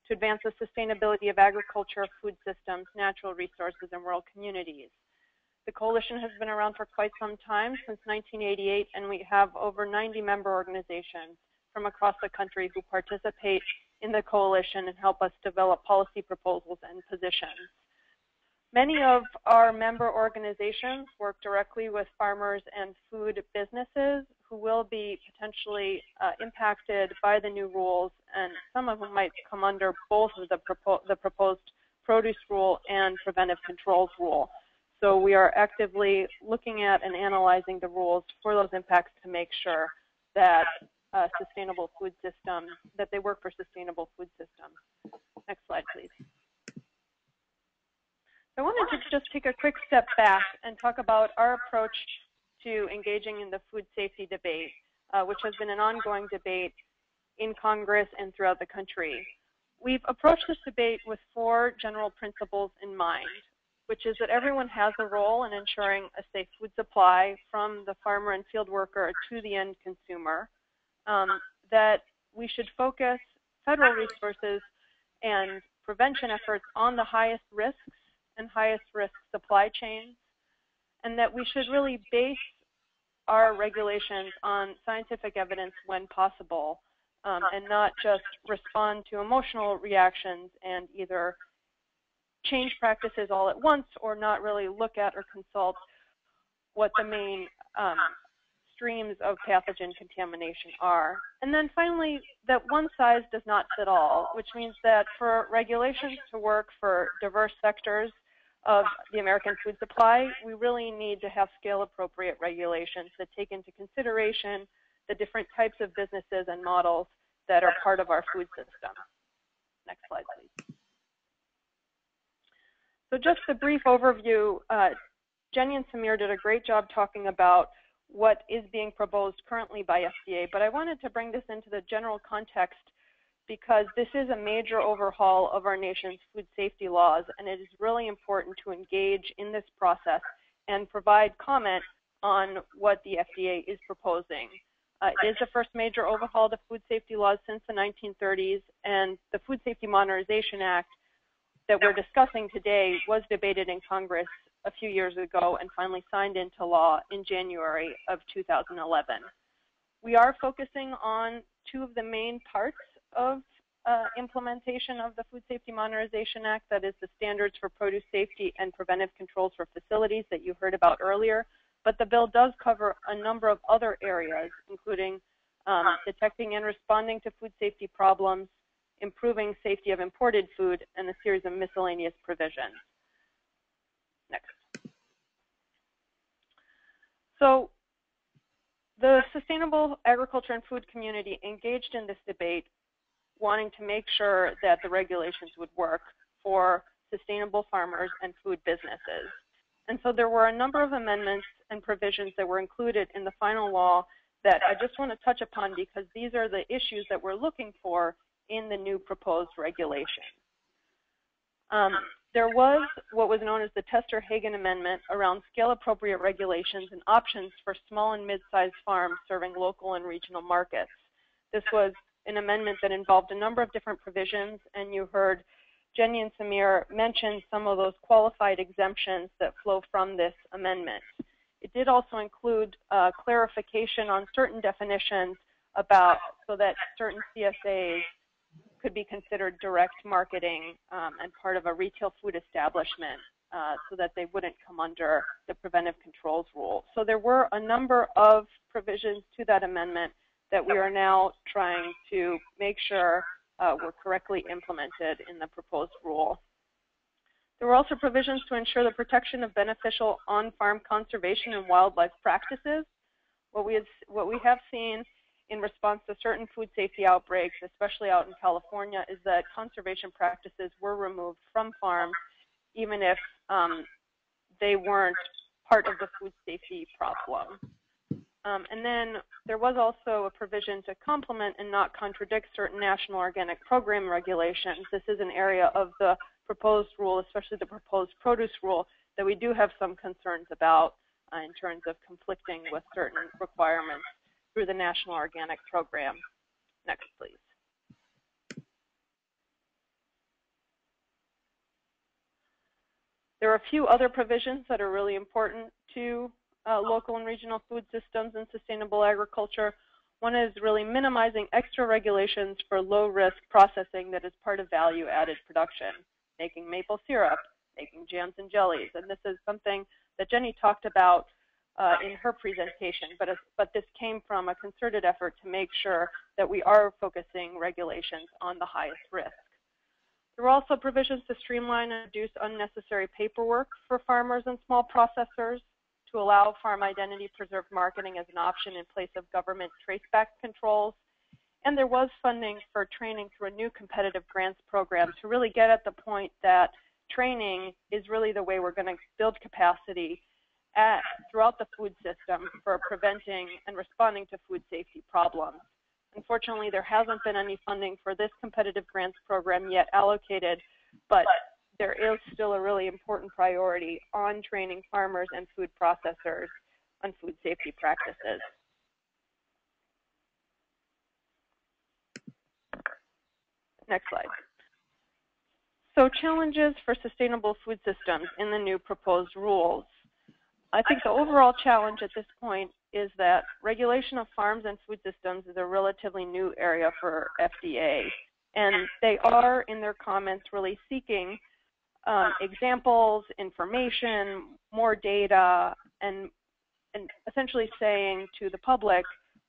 E: to advance the sustainability of agriculture, food systems, natural resources, and rural communities. The coalition has been around for quite some time, since 1988, and we have over 90 member organizations from across the country who participate in the coalition and help us develop policy proposals and positions. Many of our member organizations work directly with farmers and food businesses who will be potentially impacted by the new rules, and some of them might come under both of the proposed produce rule and preventive controls rule. So we are actively looking at and analyzing the rules for those impacts to make sure that sustainable food systems, that they work for sustainable food systems. Next slide, please. I wanted to just take a quick step back and talk about our approach to engaging in the food safety debate, which has been an ongoing debate in Congress and throughout the country. We've approached this debate with 4 general principles in mind, which is that everyone has a role in ensuring a safe food supply from the farmer and field worker to the end consumer, that we should focus federal resources and prevention efforts on the highest risks and highest risk supply chains, and that we should really base our regulations on scientific evidence when possible, and not just respond to emotional reactions and either change practices all at once or not really look at or consult what the main streams of pathogen contamination are. And then finally, that one size does not fit all, which means that for regulations to work for diverse sectors of the American food supply, we really need to have scale-appropriate regulations that take into consideration the different types of businesses and models that are part of our food system. Next slide, please. So just a brief overview. Jenny and Samir did a great job talking about what is being proposed currently by FDA, but I wanted to bring this into the general context because this is a major overhaul of our nation's food safety laws, and it is really important to engage in this process and provide comment on what the FDA is proposing. It is the first major overhaul to food safety laws since the 1930s, and the Food Safety Modernization Act that we're discussing today was debated in Congress a few years ago and finally signed into law in January of 2011. We are focusing on 2 of the main parts of implementation of the Food Safety Modernization Act, that is the standards for produce safety and preventive controls for facilities that you heard about earlier. But the bill does cover a number of other areas, including detecting and responding to food safety problems, improving safety of imported food, and a series of miscellaneous provisions. Next. So the sustainable agriculture and food community engaged in this debate wanting to make sure that the regulations would work for sustainable farmers and food businesses. And so there were a number of amendments and provisions that were included in the final law that I just want to touch upon because these are the issues that we're looking for in the new proposed regulation. There was what was known as the Tester-Hagen Amendment around scale-appropriate regulations and options for small and mid-sized farms serving local and regional markets. This was an amendment that involved a number of different provisions, and you heard Jenny and Samir mention some of those qualified exemptions that flow from this amendment. It did also include clarification on certain definitions so that certain CSAs could be considered direct marketing and part of a retail food establishment so that they wouldn't come under the preventive controls rule. So there were a number of provisions to that amendment that we are now trying to make sure were correctly implemented in the proposed rule. There were also provisions to ensure the protection of beneficial on-farm conservation and wildlife practices. What we have seen in response to certain food safety outbreaks, especially out in California, is that conservation practices were removed from farms even if they weren't part of the food safety problem. And then there was also a provision to complement and not contradict certain national organic program regulations. This is an area of the proposed rule, especially the proposed produce rule, that we do have some concerns about in terms of conflicting with certain requirements through the National Organic Program. Next, please. There are a few other provisions that are really important to local and regional food systems and sustainable agriculture. One is really minimizing extra regulations for low-risk processing that is part of value-added production, making maple syrup, making jams and jellies. And this is something that Jenny talked about in her presentation, but this came from a concerted effort to make sure that we are focusing regulations on the highest risk. There were also provisions to streamline and reduce unnecessary paperwork for farmers and small processors, to allow farm identity preserved marketing as an option in place of government traceback controls. And there was funding for training through a new competitive grants program to really get at the point that training is really the way we're going to build capacity throughout the food system for preventing and responding to food safety problems. Unfortunately, there hasn't been any funding for this competitive grants program yet allocated, but there is still a really important priority on training farmers and food processors on food safety practices. Next slide. So challenges for sustainable food systems in the new proposed rules. I think the overall challenge at this point is that regulation of farms and food systems is a relatively new area for FDA. And they are, in their comments, really seeking examples, information, more data, and essentially saying to the public,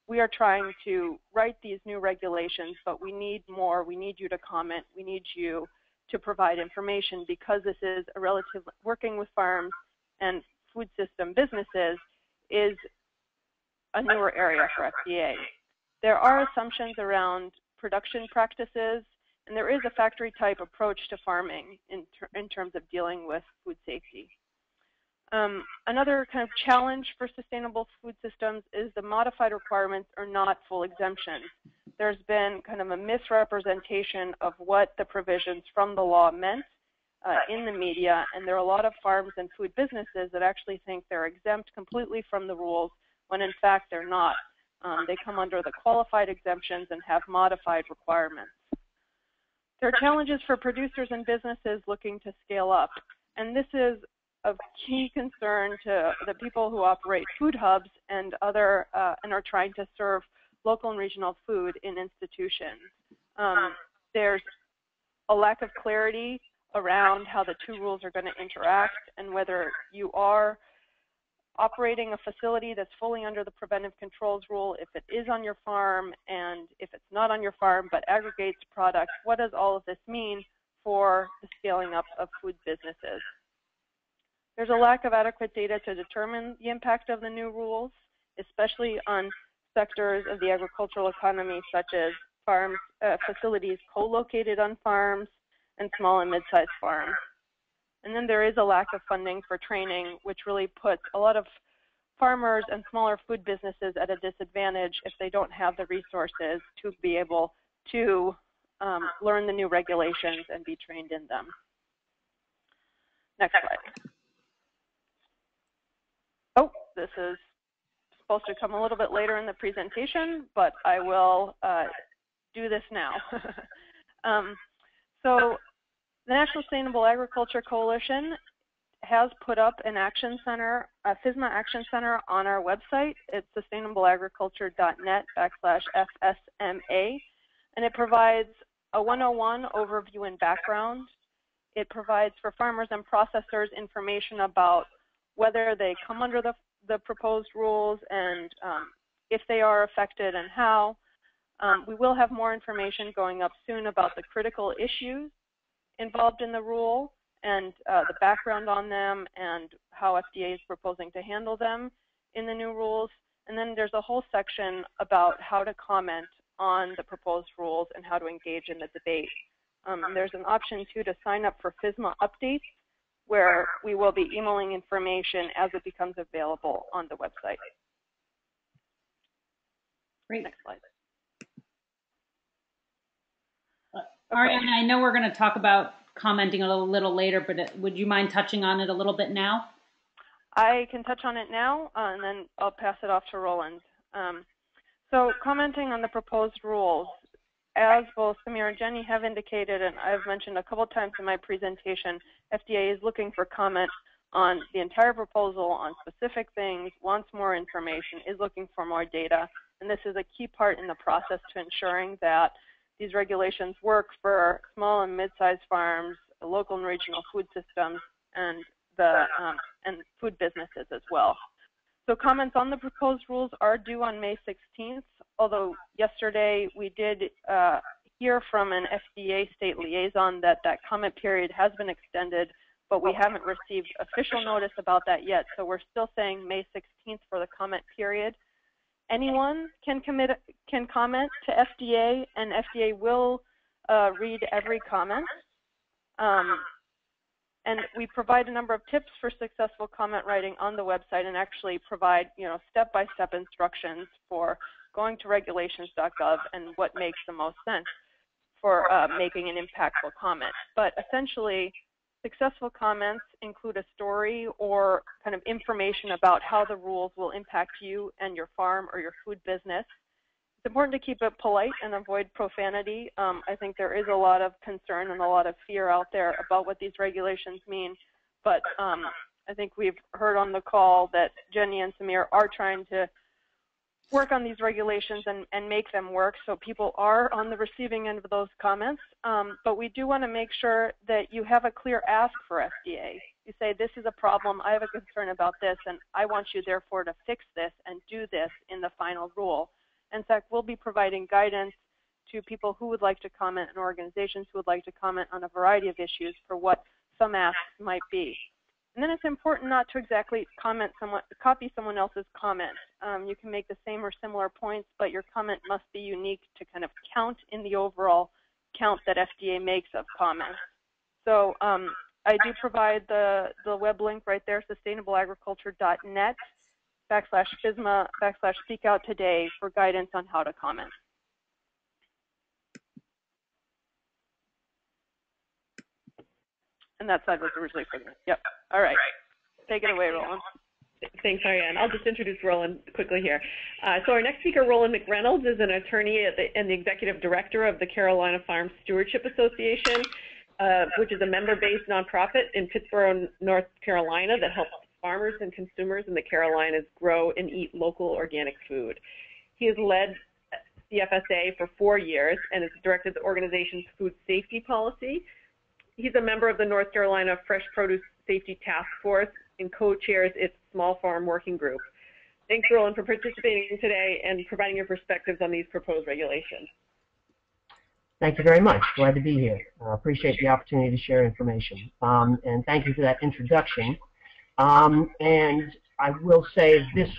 E: we are trying to write these new regulations, but we need more. We need you to comment. We need you to provide information because this is a relative, working with farms and food system businesses is a newer area for FDA. There are assumptions around production practices, and there is a factory type approach to farming in terms of dealing with food safety. Another kind of challenge for sustainable food systems is the modified requirements are not full exemptions. There's been kind of a misrepresentation of what the provisions from the law meant in the media, and there are a lot of farms and food businesses that actually think they're exempt completely from the rules when in fact they're not. They come under the qualified exemptions and have modified requirements. There are challenges for producers and businesses looking to scale up, and this is of key concern to the people who operate food hubs and other and are trying to serve local and regional food in institutions. There's a lack of clarity around how the two rules are going to interact and whether you are operating a facility that's fully under the preventive controls rule, if it is on your farm, and if it's not on your farm but aggregates products, what does all of this mean for the scaling up of food businesses? There's a lack of adequate data to determine the impact of the new rules, especially on sectors of the agricultural economy such as farms, facilities co-located on farms, and small and mid-sized farms. And then there is a lack of funding for training, which really puts a lot of farmers and smaller food businesses at a disadvantage if they don't have the resources to be able to learn the new regulations and be trained in them. Next slide. Oh, this is supposed to come a little bit later in the presentation, but I will do this now. So the National Sustainable Agriculture Coalition has put up an action center, a FSMA action center on our website. It's sustainableagriculture.net/FSMA, and it provides a 101 overview and background. It provides for farmers and processors information about whether they come under the proposed rules and if they are affected and how. We will have more information going up soon about the critical issues involved in the rule and the background on them and how FDA is proposing to handle them in the new rules. And then there's a whole section about how to comment on the proposed rules and how to engage in the debate. There's an option too to sign up for FSMA updates, where we will be emailing information as it becomes available on the website.
B: Great.
E: Next slide.
B: Ariana, I know we're going to talk about commenting a little later, but would you mind touching on it a little bit now?
E: I can touch on it now, and then I'll pass it off to Roland. So commenting on the proposed rules, as both Samir and Jenny have indicated, and I've mentioned a couple of times in my presentation, FDA is looking for comment on the entire proposal, on specific things, wants more information, is looking for more data, and this is a key part in the process to ensuring that these regulations work for small and mid-sized farms, local and regional food systems, and food businesses as well. So comments on the proposed rules are due on May 16th, although yesterday we did hear from an FDA state liaison that that comment period has been extended, but we haven't received official notice about that yet, so we're still saying May 16th for the comment period. Anyone can comment to FDA, and FDA will read every comment. And we provide a number of tips for successful comment writing on the website, and actually provide, step-by-step instructions for going to regulations.gov and what makes the most sense for making an impactful comment. But essentially, successful comments include a story or kind of information about how the rules will impact you and your farm or your food business. It's important to keep it polite and avoid profanity. I think there is a lot of concern and a lot of fear out there about what these regulations mean, but I think we've heard on the call that Jenny and Samir are trying to work on these regulations and make them work, so people are on the receiving end of those comments. But we do want to make sure that you have a clear ask for FDA. You say, this is a problem, I have a concern about this, and I want you therefore to fix this and do this in the final rule. In fact, we'll be providing guidance to people who would like to comment and organizations who would like to comment on a variety of issues for what some asks might be. And then it's important not to exactly copy someone else's comment. You can make the same or similar points, but your comment must be unique to kind of count in the overall count that FDA makes of comments. So I do provide the web link right there, sustainableagriculture.net/FSMA/speak out today for guidance on how to comment. And that slide was originally for me. Yep. All right. Take it away, Roland.
A: Thanks, Ariane. I'll just introduce Roland quickly here. So our next speaker, Roland McReynolds, is an attorney and the executive director of the Carolina Farm Stewardship Association, which is a member-based nonprofit in Pittsboro, North Carolina, that helps farmers and consumers in the Carolinas grow and eat local organic food. He has led CFSA for 4 years and has directed the organization's food safety policy. He's a member of the North Carolina Fresh Produce Safety Task Force and co-chairs its Small Farm Working Group. Thanks, Roland, for participating today and providing your perspectives on these proposed regulations.
F: Thank you very much. Glad to be here. Appreciate the opportunity to share information. And thank you for that introduction. And I will say this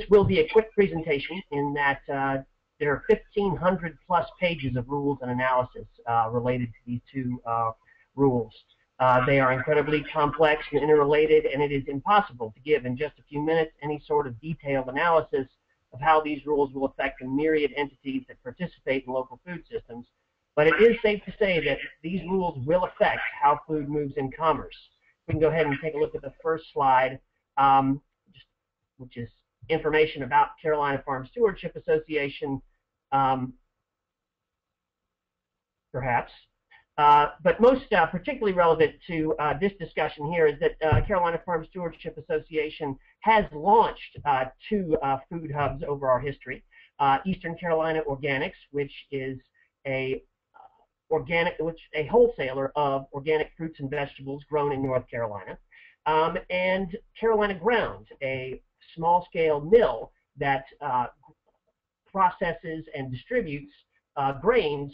F: will be a quick presentation in that there are 1,500 plus pages of rules and analysis related to these two rules. They are incredibly complex and interrelated, and it is impossible to give in just a few minutes any sort of detailed analysis of how these rules will affect the myriad entities that participate in local food systems. But it is safe to say that these rules will affect how food moves in commerce. We can go ahead and take a look at the first slide, which is information about Carolina Farm Stewardship Association, perhaps. But most particularly relevant to this discussion here is that Carolina Farm Stewardship Association has launched two food hubs over our history. Eastern Carolina Organics, which is a wholesaler of organic fruits and vegetables grown in North Carolina, and Carolina Ground, a small-scale mill that processes and distributes grains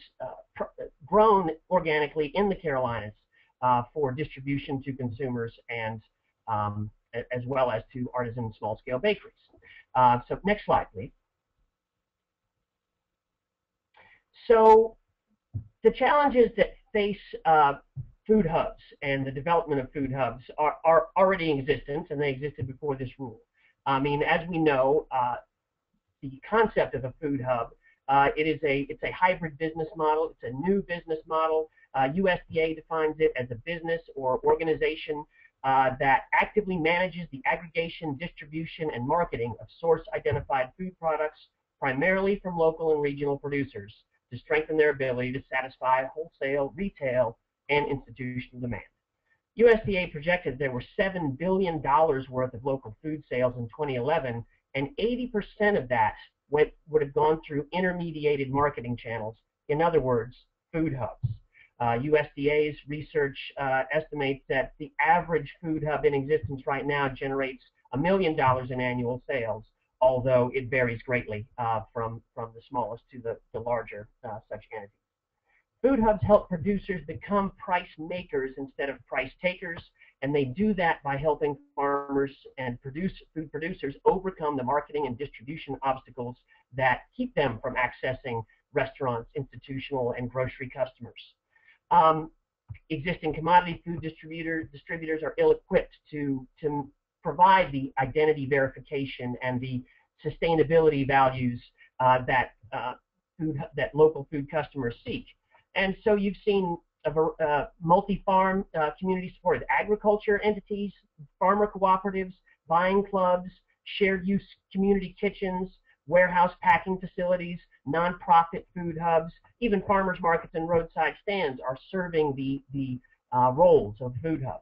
F: grown organically in the Carolinas for distribution to consumers and as well as to artisan small-scale bakeries. So next slide, please. So the challenges that face food hubs and the development of food hubs are already in existence, and they existed before this rule. I mean, as we know, the concept of a food hub, it's a hybrid business model. It's a new business model. USDA defines it as a business or organization that actively manages the aggregation, distribution, and marketing of source-identified food products, primarily from local and regional producers, to strengthen their ability to satisfy wholesale, retail, and institutional demand. USDA projected there were $7 billion worth of local food sales in 2011, and 80% of that would have gone through intermediated marketing channels, in other words, food hubs. USDA's research estimates that the average food hub in existence right now generates $1 million in annual sales, although it varies greatly from the smallest to the larger such entities. Food hubs help producers become price makers instead of price takers, and they do that by helping farmers and food producers overcome the marketing and distribution obstacles that keep them from accessing restaurants, institutional, and grocery customers. Existing commodity food distributors are ill-equipped to provide the identity verification and the sustainability values that local food customers seek. And so you've seen multi-farm community-supported agriculture entities, farmer cooperatives, buying clubs, shared use community kitchens, warehouse packing facilities, nonprofit food hubs, even farmers markets and roadside stands are serving the roles of food hub.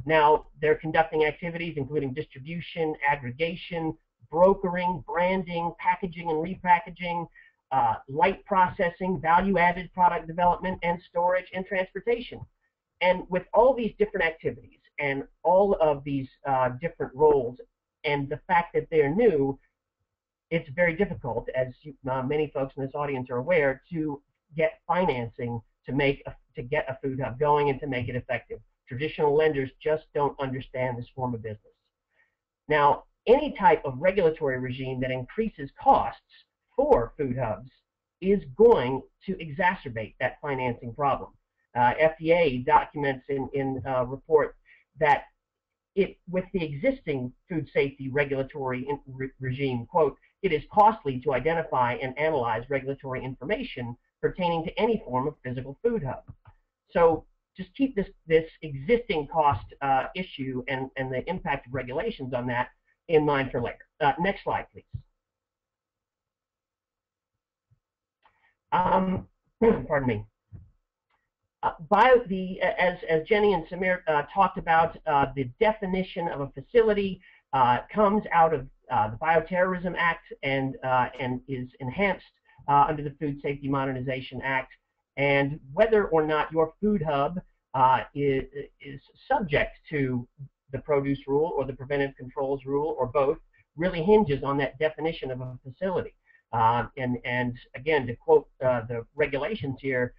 F: Now, they're conducting activities including distribution, aggregation, brokering, branding, packaging and repackaging, light processing, value-added product development, and storage and transportation. And with all these different activities and all of these different roles, and the fact that they're new, it's very difficult, as many folks in this audience are aware, to get financing to get a food hub going and to make it effective. Traditional lenders just don't understand this form of business. Now, any type of regulatory regime that increases costs for food hubs is going to exacerbate that financing problem. FDA documents in a report that with the existing food safety regulatory regime, quote, it is costly to identify and analyze regulatory information pertaining to any form of physical food hub. So just keep this existing cost issue and the impact of regulations on that in mind for later. Next slide, please. Pardon me. As Jenny and Samir talked about, the definition of a facility comes out of the Bioterrorism Act and is enhanced under the Food Safety Modernization Act. And whether or not your food hub is subject to the produce rule or the preventive controls rule or both really hinges on that definition of a facility. And again, to quote the regulations here,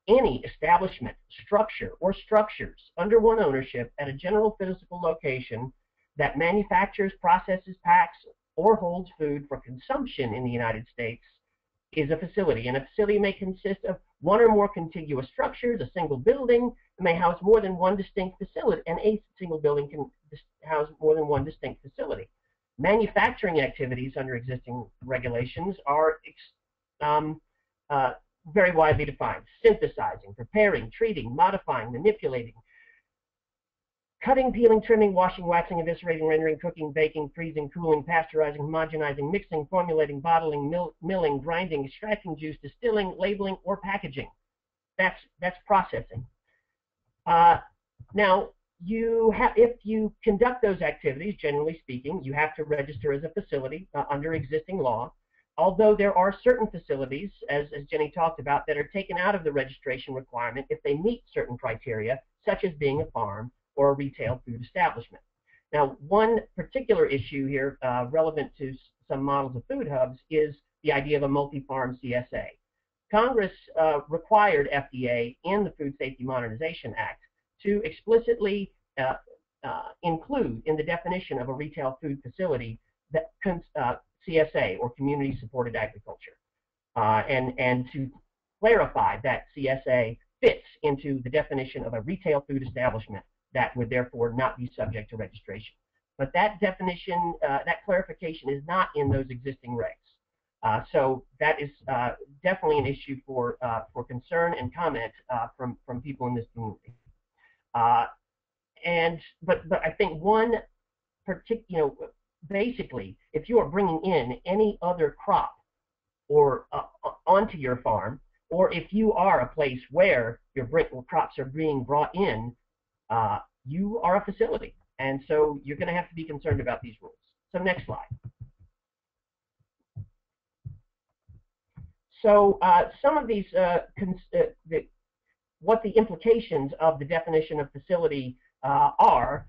F: any establishment, structure, or structures under one ownership at a general physical location that manufactures, processes, packs, or holds food for consumption in the United States is a facility, and a facility may consist of one or more contiguous structures, a single building. It may house more than one distinct facility, and a single building can house more than one distinct facility. Manufacturing activities under existing regulations are very widely defined: synthesizing, preparing, treating, modifying, manipulating, cutting, peeling, trimming, washing, waxing, eviscerating, rendering, cooking, baking, freezing, cooling, pasteurizing, homogenizing, mixing, formulating, bottling, milling, grinding, extracting juice, distilling, labeling, or packaging. That's processing. Now, if you conduct those activities, generally speaking, you have to register as a facility under existing law. Although there are certain facilities, as Jenny talked about, that are taken out of the registration requirement if they meet certain criteria, such as being a farm or a retail food establishment. Now, one particular issue here relevant to some models of food hubs is the idea of a multi-farm CSA. Congress required FDA in the Food Safety Modernization Act to explicitly include in the definition of a retail food facility that CSA, or Community Supported Agriculture, and to clarify that CSA fits into the definition of a retail food establishment that would therefore not be subject to registration. But that definition, that clarification is not in those existing regs. So that is definitely an issue for concern and comment from people in this community. But I think one particular, basically, if you are bringing in any other crop or onto your farm, or if you are a place where your crops are being brought in, you are a facility, and so you're going to have to be concerned about these rules. So next slide. So some of these, what the implications of the definition of facility are,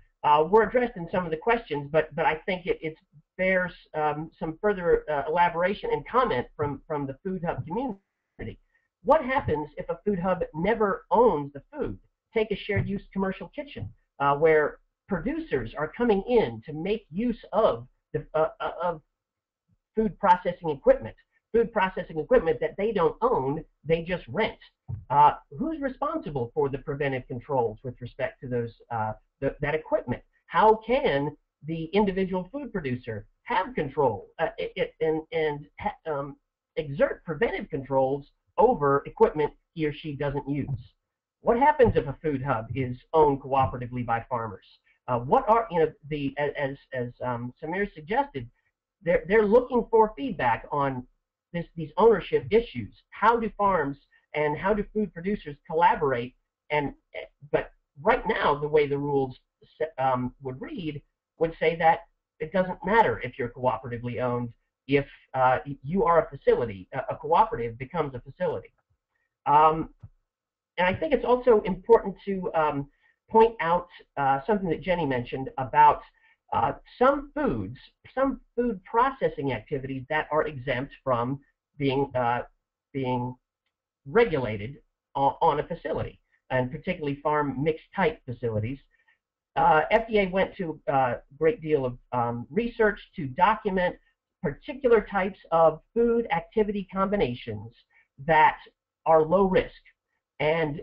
F: were addressed in some of the questions, but I think it bears some further elaboration and comment from the food hub community. What happens if a food hub never owns the food? Take a shared use commercial kitchen where producers are coming in to make use of food processing equipment that they don't own, they just rent. Who's responsible for the preventive controls with respect to those that equipment? How can the individual food producer have control and exert preventive controls over equipment he or she doesn't use? What happens if a food hub is owned cooperatively by farmers? What are, as Samir suggested, they're looking for feedback on these ownership issues. How do farms and how do food producers collaborate? But right now, the way the rules would read would say that it doesn't matter if you're cooperatively owned. If you are a facility, a cooperative becomes a facility. And I think it's also important to point out something that Jenny mentioned about some food processing activities that are exempt from being regulated on a facility, and particularly farm mixed type facilities. FDA went to a great deal of research to document particular types of food activity combinations that are low risk. And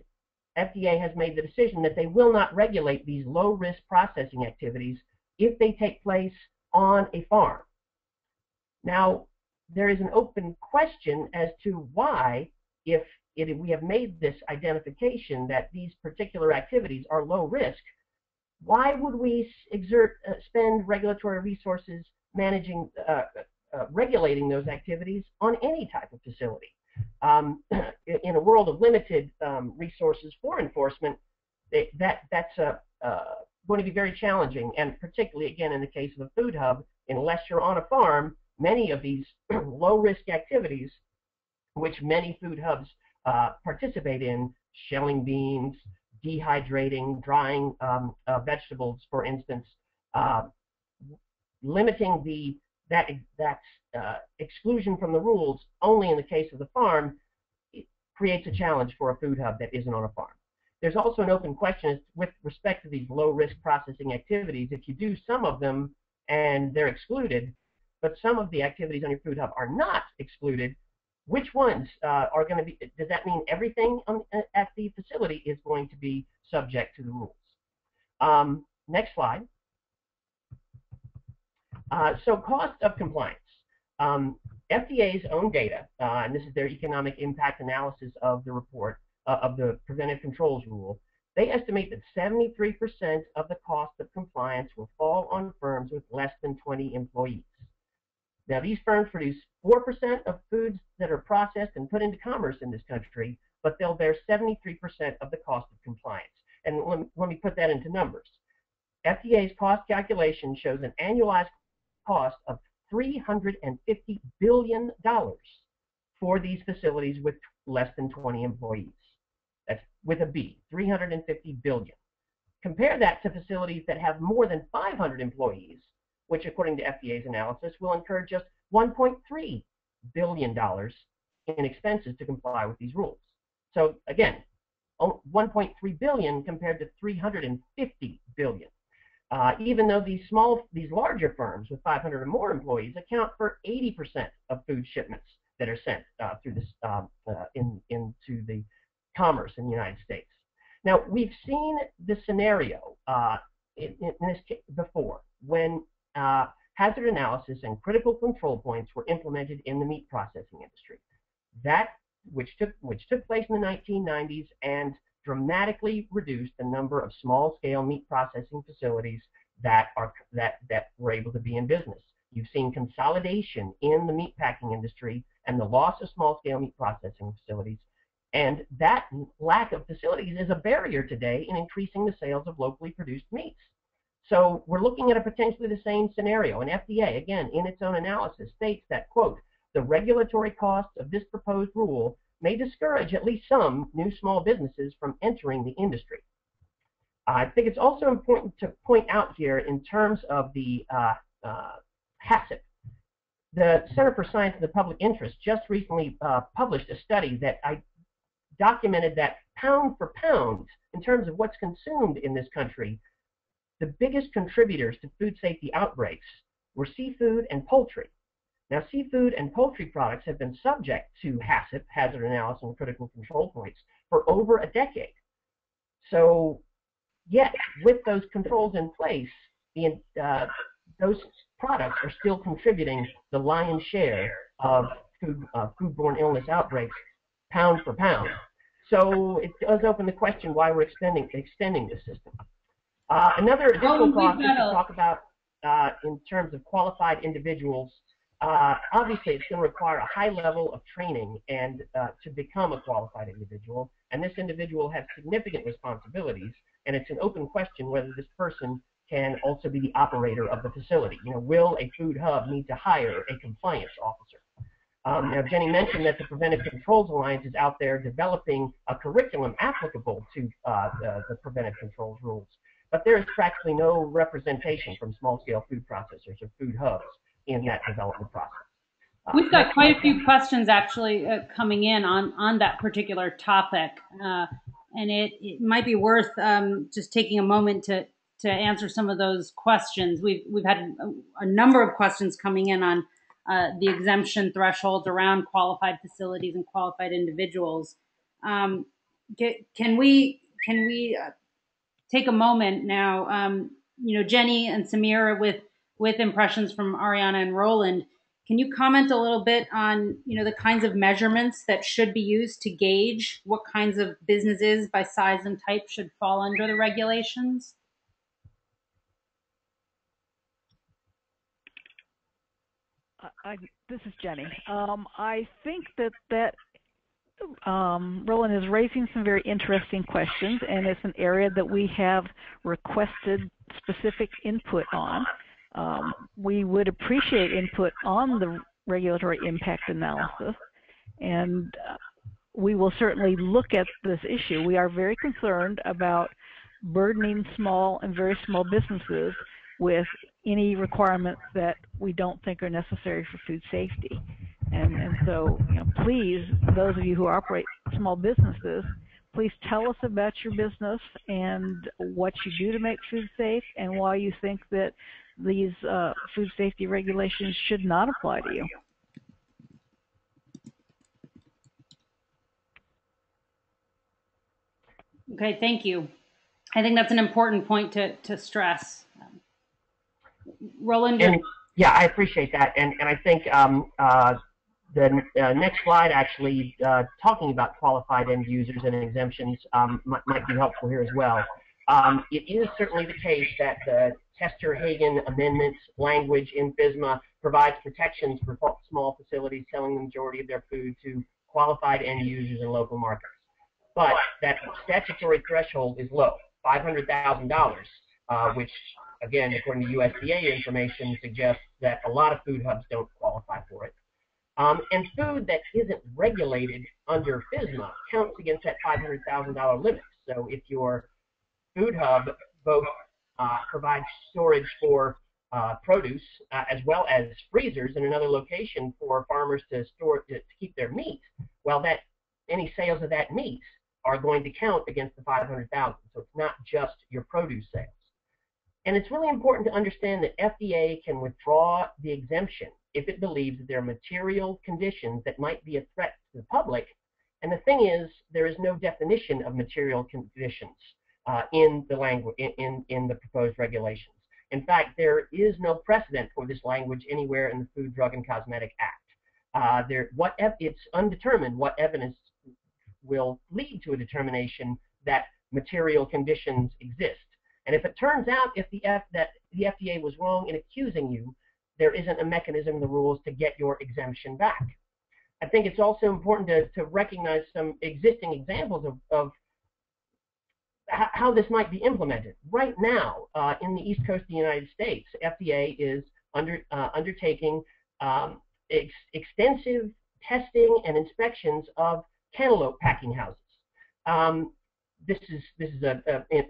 F: FDA has made the decision that they will not regulate these low risk processing activities if they take place on a farm. Now, there is an open question as to why, if we have made this identification that these particular activities are low risk, why would we spend regulatory resources managing, regulating those activities on any type of facility? In a world of limited resources for enforcement, that's going to be very challenging, and particularly, again, in the case of a food hub, unless you're on a farm, many of these low-risk activities, which many food hubs participate in, shelling beans, dehydrating, drying vegetables, for instance, limiting that exclusion from the rules only in the case of the farm, it creates a challenge for a food hub that isn't on a farm. There's also an open question with respect to these low-risk processing activities. If you do some of them and they're excluded, but some of the activities on your food hub are not excluded, which ones are going to be, does that mean everything at the facility is going to be subject to the rules? Next slide. So cost of compliance. FDA's own data, and this is their economic impact analysis of the report, of the preventive controls rule, they estimate that 73% of the cost of compliance will fall on firms with less than 20 employees. Now, these firms produce 4% of foods that are processed and put into commerce in this country, but they'll bear 73% of the cost of compliance. And let me put that into numbers. FDA's cost calculation shows an annualized cost of $350 billion for these facilities with less than 20 employees. That's with a B, 350 billion. Compare that to facilities that have more than 500 employees, which according to FDA's analysis will incur just $1.3 billion in expenses to comply with these rules. So again, 1.3 billion compared to 350 billion. Even though these larger firms with 500 or more employees account for 80% of food shipments that are sent through this into the commerce in the United States. Now, we've seen this scenario in this case before when hazard analysis and critical control points were implemented in the meat processing industry. That which took place in the 1990s and dramatically reduced the number of small-scale meat processing facilities that were able to be in business. You've seen consolidation in the meat packing industry and the loss of small-scale meat processing facilities, and that lack of facilities is a barrier today in increasing the sales of locally produced meats. So we're looking at a potentially the same scenario, and FDA, again, in its own analysis, states that, quote, the regulatory costs of this proposed rule may discourage at least some new small businesses from entering the industry. I think it's also important to point out here in terms of the HACCP. The Center for Science and the Public Interest just recently published a study that documented that pound for pound, in terms of what's consumed in this country, the biggest contributors to food safety outbreaks were seafood and poultry. Now, seafood and poultry products have been subject to HACCP, hazard analysis and critical control points, for over a decade. So, yet, with those controls in place, those products are still contributing the lion's share of foodborne illness outbreaks, pound for pound. So, it does open the question why we're extending the system. Another additional cost we can talk about in terms of qualified individuals. Obviously, it's going to require a high level of training and to become a qualified individual, and this individual has significant responsibilities, and it's an open question whether this person can also be the operator of the facility. You know, will a food hub need to hire a compliance officer? Now, Jenny mentioned that the Preventive Controls Alliance is out there developing a curriculum applicable to the preventive controls rules, but there is practically no representation from small-scale food processors or food hubs in that development process.
B: We've got quite a few questions actually coming in on that particular topic, and it might be worth just taking a moment to answer some of those questions. We've had a number of questions coming in on the exemption thresholds around qualified facilities and qualified individuals. Can we take a moment now? You know, Jenny and Samira with impressions from Ariana and Roland, can you comment a little bit on, you know, the kinds of measurements that should be used to gauge what kinds of businesses by size and type should fall under the regulations?
D: This is Jenny. I think that Roland is raising some very interesting questions, and it's an area that we have requested specific input on. We would appreciate input on the regulatory impact analysis, and we will certainly look at this issue. We are very concerned about burdening small and very small businesses with any requirements that we don't think are necessary for food safety. And so, you know, please, those of you who operate small businesses, please tell us about your business and what you do to make food safe and why you think that these food safety regulations should not apply to you.
B: Okay, thank you. I think that's an important point to stress. Roland?
F: And yeah, I appreciate that. And I think the next slide actually talking about qualified end users and exemptions might be helpful here as well. It is certainly the case that the Tester-Hagen Amendment language in FSMA provides protections for small facilities selling the majority of their food to qualified end users in local markets. But that statutory threshold is low, $500,000, which, again, according to USDA information, suggests that a lot of food hubs don't qualify for it. And food that isn't regulated under FSMA counts against that $500,000 limit. So if your food hub both provides storage for produce as well as freezers in another location for farmers to store to keep their meat, well, that any sales of that meat are going to count against the $500,000. So it's not just your produce sales. And it's really important to understand that FDA can withdraw the exemption if it believes that there are material conditions that might be a threat to the public. And the thing is, there is no definition of material conditions in the language in the proposed regulations. In fact, there is no precedent for this language anywhere in the Food, Drug, and Cosmetic Act. It's undetermined what evidence will lead to a determination that material conditions exist. And if it turns out that the FDA was wrong in accusing you, there isn't a mechanism in the rules to get your exemption back. I think it's also important to recognize some existing examples of how this might be implemented. Right now, in the East Coast of the United States, FDA is undertaking extensive testing and inspections of cantaloupe packing houses. This is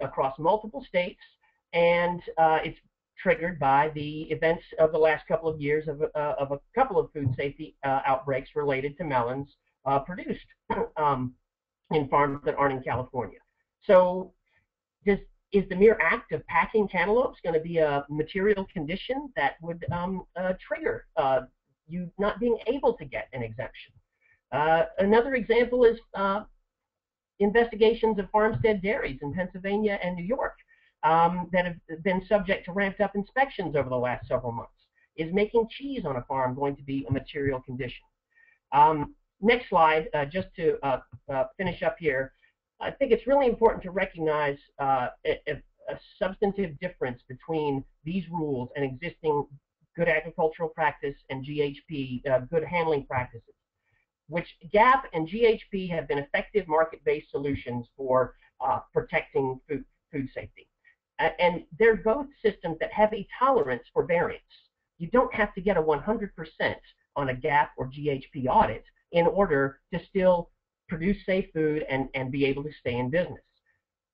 F: across multiple states, and it's triggered by the events of the last couple of years of a couple of food safety outbreaks related to melons produced in farms that aren't in California. So is the mere act of packing cantaloupes going to be a material condition that would trigger you not being able to get an exemption? Another example is investigations of farmstead dairies in Pennsylvania and New York that have been subject to ramped up inspections over the last several months. Is making cheese on a farm going to be a material condition? Next slide, just to finish up here. I think it's really important to recognize a substantive difference between these rules and existing good agricultural practice and GHP, good handling practices, which GAP and GHP have been effective market-based solutions for protecting food safety. And they're both systems that have a tolerance for variance. You don't have to get a 100% on a GAP or GHP audit in order to still produce safe food and be able to stay in business.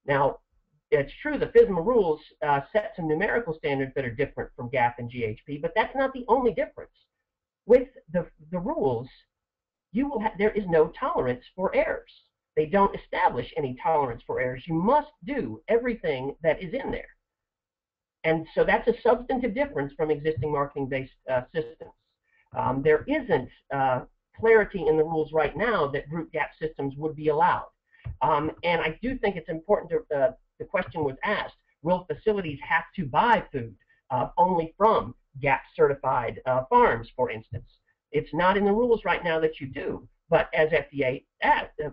F: Now, it's true the FSMA rules set some numerical standards that are different from GAP and GHP, but that's not the only difference. With the rules, there is no tolerance for errors. They don't establish any tolerance for errors. You must do everything that is in there. And so that's a substantive difference from existing marketing-based systems. There isn't clarity in the rules right now that group GAP systems would be allowed. And I do think it's important to, the question was asked, will facilities have to buy food only from GAP certified farms, for instance? It's not in the rules right now that you do, but as FDA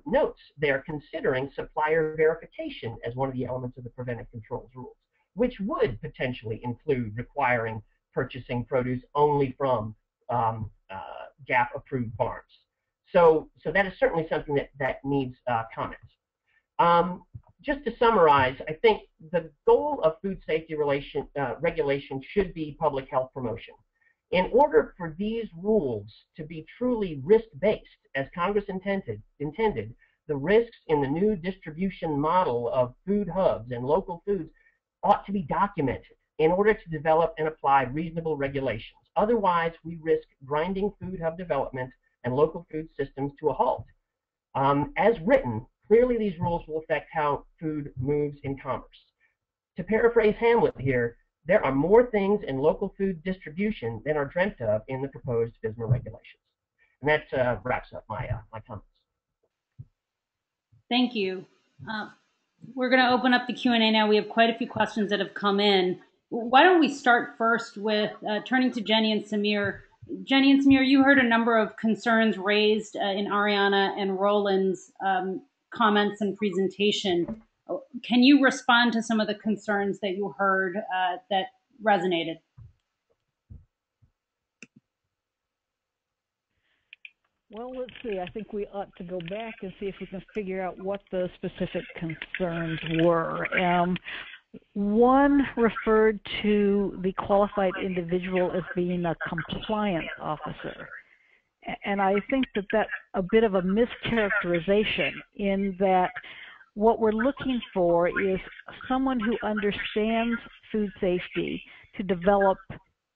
F: notes, they're considering supplier verification as one of the elements of the preventive controls rules, which would potentially include requiring purchasing produce only from GAP-approved farms. So that is certainly something that needs comments. Just to summarize, I think the goal of food safety regulation should be public health promotion. In order for these rules to be truly risk-based, as Congress intended, the risks in the new distribution model of food hubs and local foods ought to be documented in order to develop and apply reasonable regulations. Otherwise, we risk grinding food hub development and local food systems to a halt. As written, clearly these rules will affect how food moves in commerce. To paraphrase Hamlet here, there are more things in local food distribution than are dreamt of in the proposed FSMA regulations. And that wraps up my comments.
B: Thank you. We're going to open up the Q&A now. We have quite a few questions that have come in. Why don't we start first with turning to Jenny and Samir. Jenny and Samir, you heard a number of concerns raised in Ariana and Roland's comments and presentation. Can you respond to some of the concerns that you heard that resonated?
D: Well, let's see. I think we ought to go back and see if we can figure out what the specific concerns were. One referred to the qualified individual as being a compliance officer. And I think that that's a bit of a mischaracterization in that what we're looking for is someone who understands food safety to develop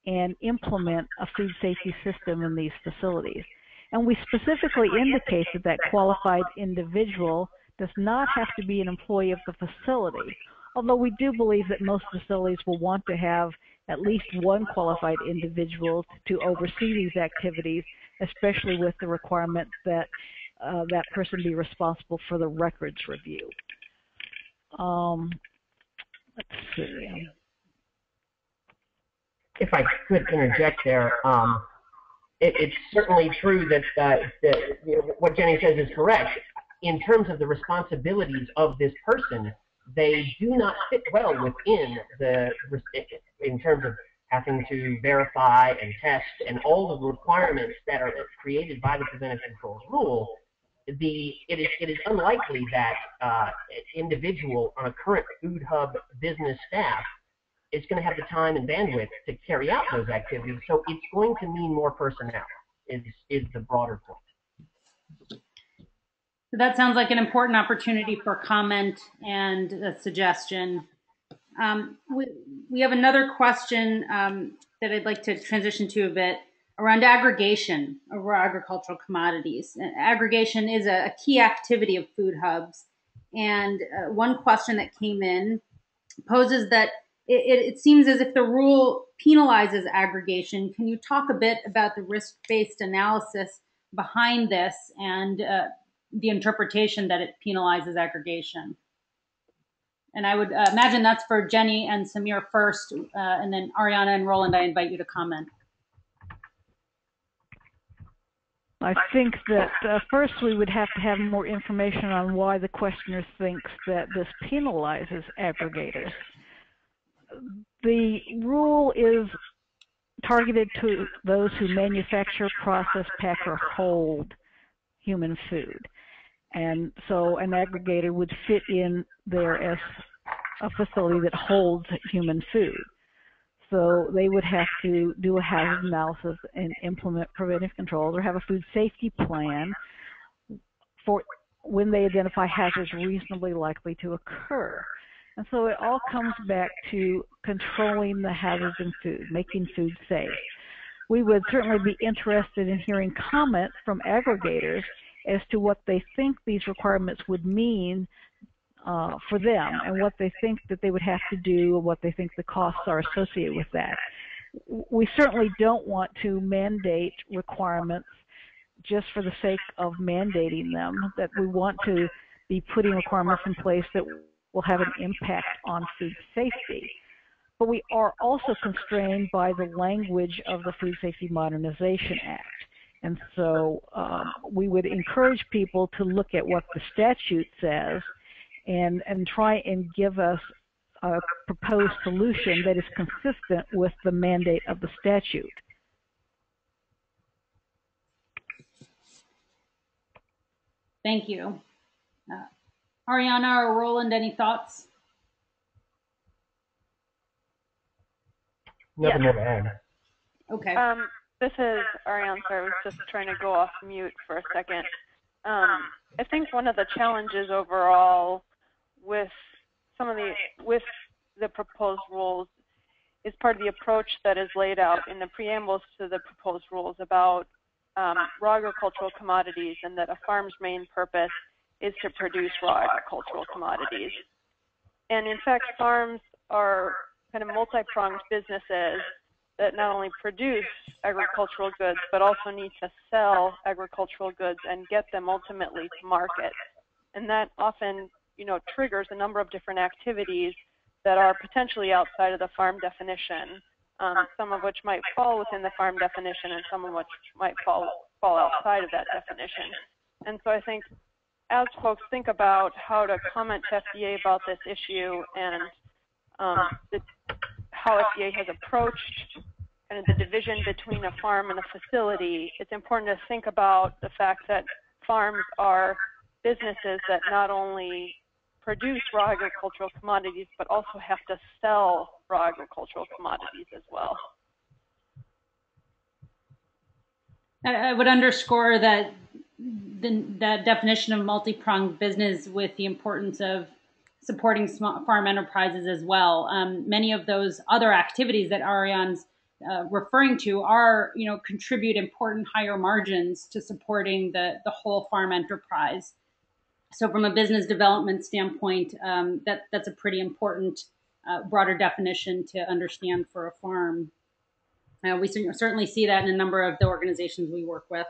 D: and implement a food safety system in these facilities. And we specifically indicate that that qualified individual does not have to be an employee of the facility, although we do believe that most facilities will want to have at least one qualified individual to oversee these activities, especially with the requirement that that person be responsible for the records review. Let's see.
F: If I could interject there, it's certainly true that what Jenny says is correct. In terms of the responsibilities of this person, they do not fit well within in terms of having to verify and test and all the requirements that are created by the preventive controls rule. It is unlikely that an individual on a current food hub business staff is going to have the time and bandwidth to carry out those activities. So it's going to mean more personnel is the broader point.
B: So that sounds like an important opportunity for comment and a suggestion. We have another question that I'd like to transition to a bit around aggregation of raw agricultural commodities. Aggregation is a key activity of food hubs. And one question that came in poses that it seems as if the rule penalizes aggregation. Can you talk a bit about the risk-based analysis behind this and the interpretation that it penalizes aggregation? And I would imagine that's for Jenny and Samir first, and then Ariana and Roland, I invite you to comment.
D: I think that first we would have to have more information on why the questioner thinks that this penalizes aggregators. The rule is targeted to those who manufacture, process, pack, or hold human food. And so an aggregator would fit in there as a facility that holds human food. So they would have to do a hazard analysis and implement preventive controls or have a food safety plan for when they identify hazards reasonably likely to occur. And so it all comes back to controlling the hazards in food, making food safe. We would certainly be interested in hearing comment from aggregators as to what they think these requirements would mean for them and what they think that they would have to do and what they think the costs are associated with that. We certainly don't want to mandate requirements just for the sake of mandating them, that we want to be putting requirements in place that will have an impact on food safety. But we are also constrained by the language of the Food Safety Modernization Act. And so we would encourage people to look at what the statute says and try and give us a proposed solution that is consistent with the mandate of the statute.
B: Thank you. Ariana or Roland, any thoughts?
F: Nothing more to add.
B: Okay.
E: This is Ariana. Sorry, I was just trying to go off mute for a second. I think one of the challenges overall with the proposed rules is part of the approach that is laid out in the preambles to the proposed rules about raw agricultural commodities, and that a farm's main purpose is to produce raw agricultural commodities. And in fact, farms are kind of multi-pronged businesses that not only produce agricultural goods, but also need to sell agricultural goods and get them ultimately to market. And that often triggers a number of different activities that are potentially outside of the farm definition, some of which might fall within the farm definition and some of which might fall outside of that definition. And so I think as folks think about how to comment to FDA about this issue and how FDA has approached kind of the division between a farm and a facility, it's important to think about the fact that farms are businesses that not only produce raw agricultural commodities, but also have to sell raw agricultural commodities as well.
B: I would underscore that that definition of multi-pronged business with the importance of supporting small farm enterprises as well. Many of those other activities that Ariane's referring to are, contribute important higher margins to supporting the whole farm enterprise. So from a business development standpoint, that's a pretty important broader definition to understand for a farm. We certainly see that in a number of the organizations we work with.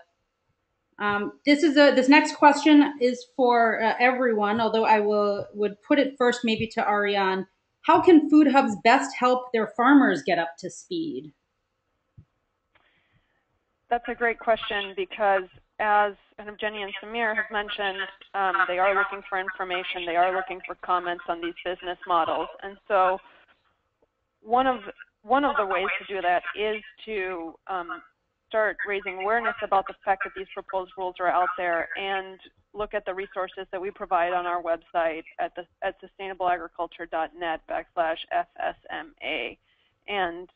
B: This next question is for everyone, although I would put it first maybe to Ariane. How can food hubs best help their farmers get up to speed?
E: That's a great question because as kind of Jenny and Samir have mentioned, they are looking for information. They are looking for comments on these business models. And so one of the ways to do that is to start raising awareness about the fact that these proposed rules are out there and look at the resources that we provide on our website at sustainableagriculture.net/FSMA. And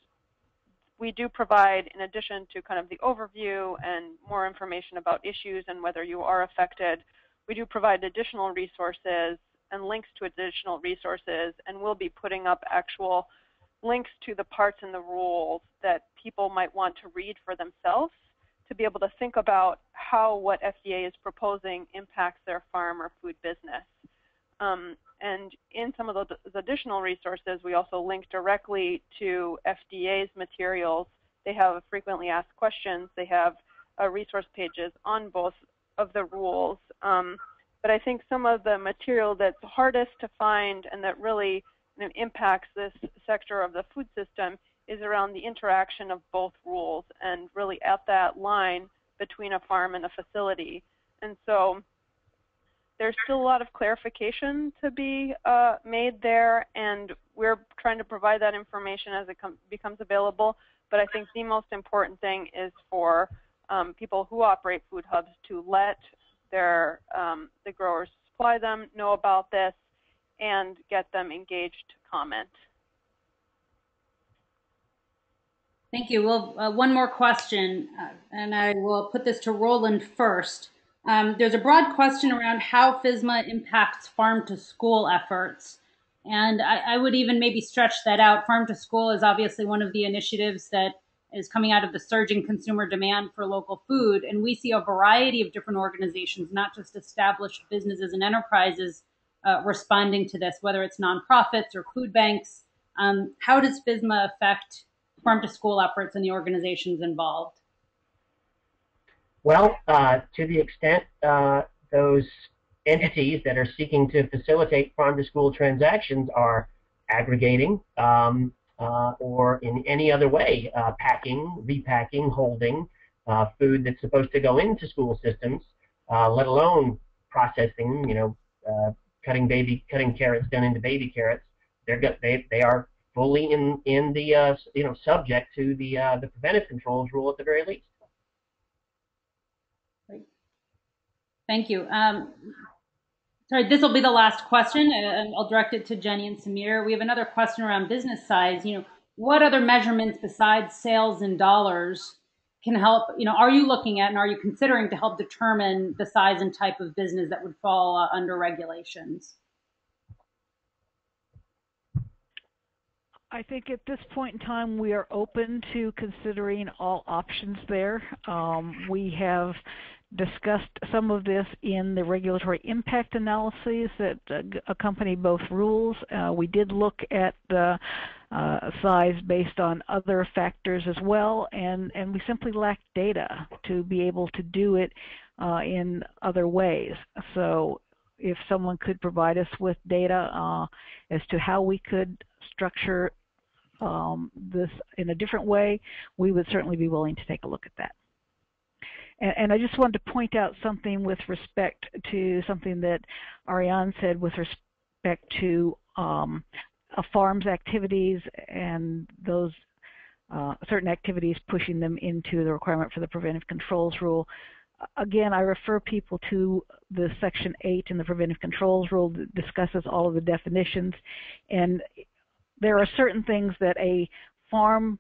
E: we do provide, in addition to kind of the overview and more information about issues and whether you are affected, we do provide additional resources and links to additional resources, and we'll be putting up actual links to the parts in the rules that people might want to read for themselves to be able to think about how what FDA is proposing impacts their farm or food business. And in some of those additional resources, we also link directly to FDA's materials. They have frequently asked questions. They have resource pages on both of the rules. But I think some of the material that's hardest to find and that really impacts this sector of the food system is around the interaction of both rules and really at that line between a farm and a facility. And so there's still a lot of clarification to be made there, and we're trying to provide that information as it becomes available. But I think the most important thing is for people who operate food hubs to let the growers supply them know about this and get them engaged to comment.
B: Thank you. Well, one more question, and I will put this to Roland first. There's a broad question around how FSMA impacts farm-to-school efforts. And I would even maybe stretch that out. Farm-to-school is obviously one of the initiatives that is coming out of the surging consumer demand for local food. And we see a variety of different organizations, not just established businesses and enterprises, responding to this, whether it's nonprofits or food banks. How does FSMA affect farm-to-school efforts and the organizations involved?
F: Well, to the extent those entities that are seeking to facilitate farm-to-school transactions are aggregating or in any other way, packing, repacking, holding food that's supposed to go into school systems, let alone processing, cutting carrots down into baby carrots. They are fully in the subject to the preventive controls rule at the very least.
B: Great. Thank you. Sorry, this will be the last question, and I'll direct it to Jenny and Samir. We have another question around business size. What other measurements besides sales in dollars can help? Are you looking at and are you considering to help determine the size and type of business that would fall under regulations?
D: I think at this point in time, we are open to considering all options there. We have discussed some of this in the regulatory impact analyses that accompany both rules. We did look at the size based on other factors as well, and we simply lacked data to be able to do it in other ways. So if someone could provide us with data as to how we could structure this in a different way, we would certainly be willing to take a look at that. And I just wanted to point out something with respect to something that Ariane said with respect to a farm's activities and those certain activities pushing them into the requirement for the preventive controls rule. Again, I refer people to the Section 8 in the preventive controls rule that discusses all of the definitions. And there are certain things that a farm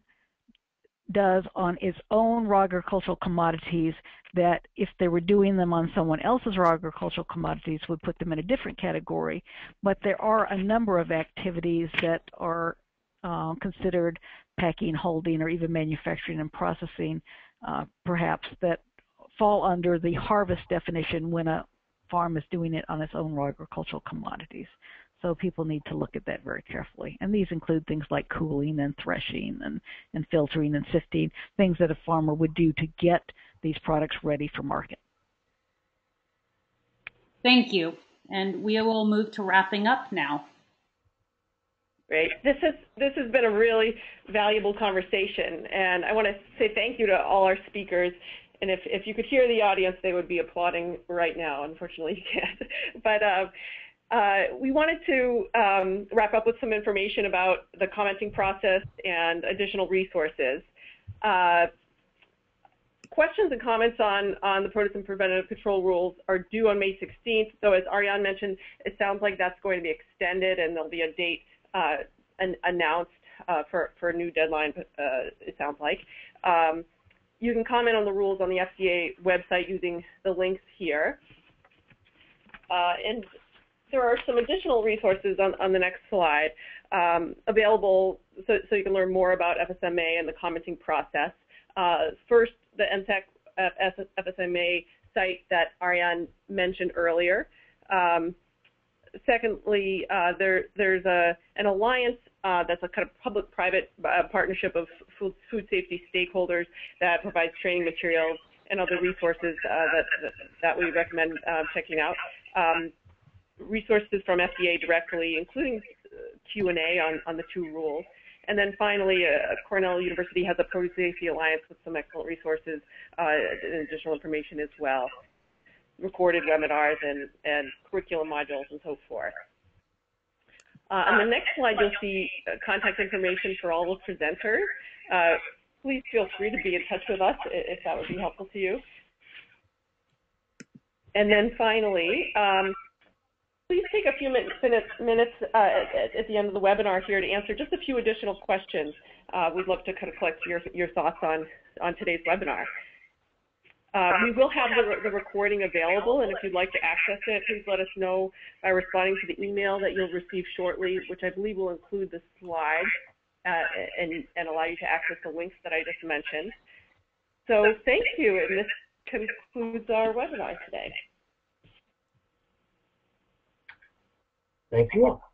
D: does on its own raw agricultural commodities that if they were doing them on someone else's raw agricultural commodities would put them in a different category. But there are a number of activities that are considered packing, holding, or even manufacturing and processing, perhaps, that fall under the harvest definition when a farm is doing it on its own raw agricultural commodities. So people need to look at that very carefully. And these include things like cooling and threshing and filtering and sifting, things that a farmer would do to get these products ready for market.
B: Thank you. And we will move to wrapping up now.
A: Great. This has been a really valuable conversation, and I want to say thank you to all our speakers. And if you could hear the audience, they would be applauding right now. Unfortunately, you can't. But we wanted to wrap up with some information about the commenting process and additional resources. Questions and comments on the produce and preventive control rules are due on May 16th. So as Ariane mentioned, it sounds like that's going to be extended, and there'll be a date announced for a new deadline, it sounds like. You can comment on the rules on the FDA website using the links here. And there are some additional resources on the next slide available so you can learn more about FSMA and the commenting process. First, the MTech FSMA site that Ariane mentioned earlier. Secondly, there's an alliance that's a kind of public-private partnership of food safety stakeholders that provides training materials and other resources that we recommend checking out. Resources from FDA directly, including Q&A on the two rules. And then finally, Cornell University has a Produce Safety Alliance with some excellent resources and additional information as well. Recorded webinars and curriculum modules and so forth. On the next slide, you'll see contact information for all the presenters. Please feel free to be in touch with us if that would be helpful to you. And then finally, please take a few minutes at the end of the webinar here to answer just a few additional questions. We'd love to kind of collect your thoughts on today's webinar. We will have the recording available, and if you'd like to access it, please let us know by responding to the email that you'll receive shortly, which I believe will include the slides and allow you to access the links that I just mentioned. So thank you, and this concludes our webinar today.
F: Thank you all.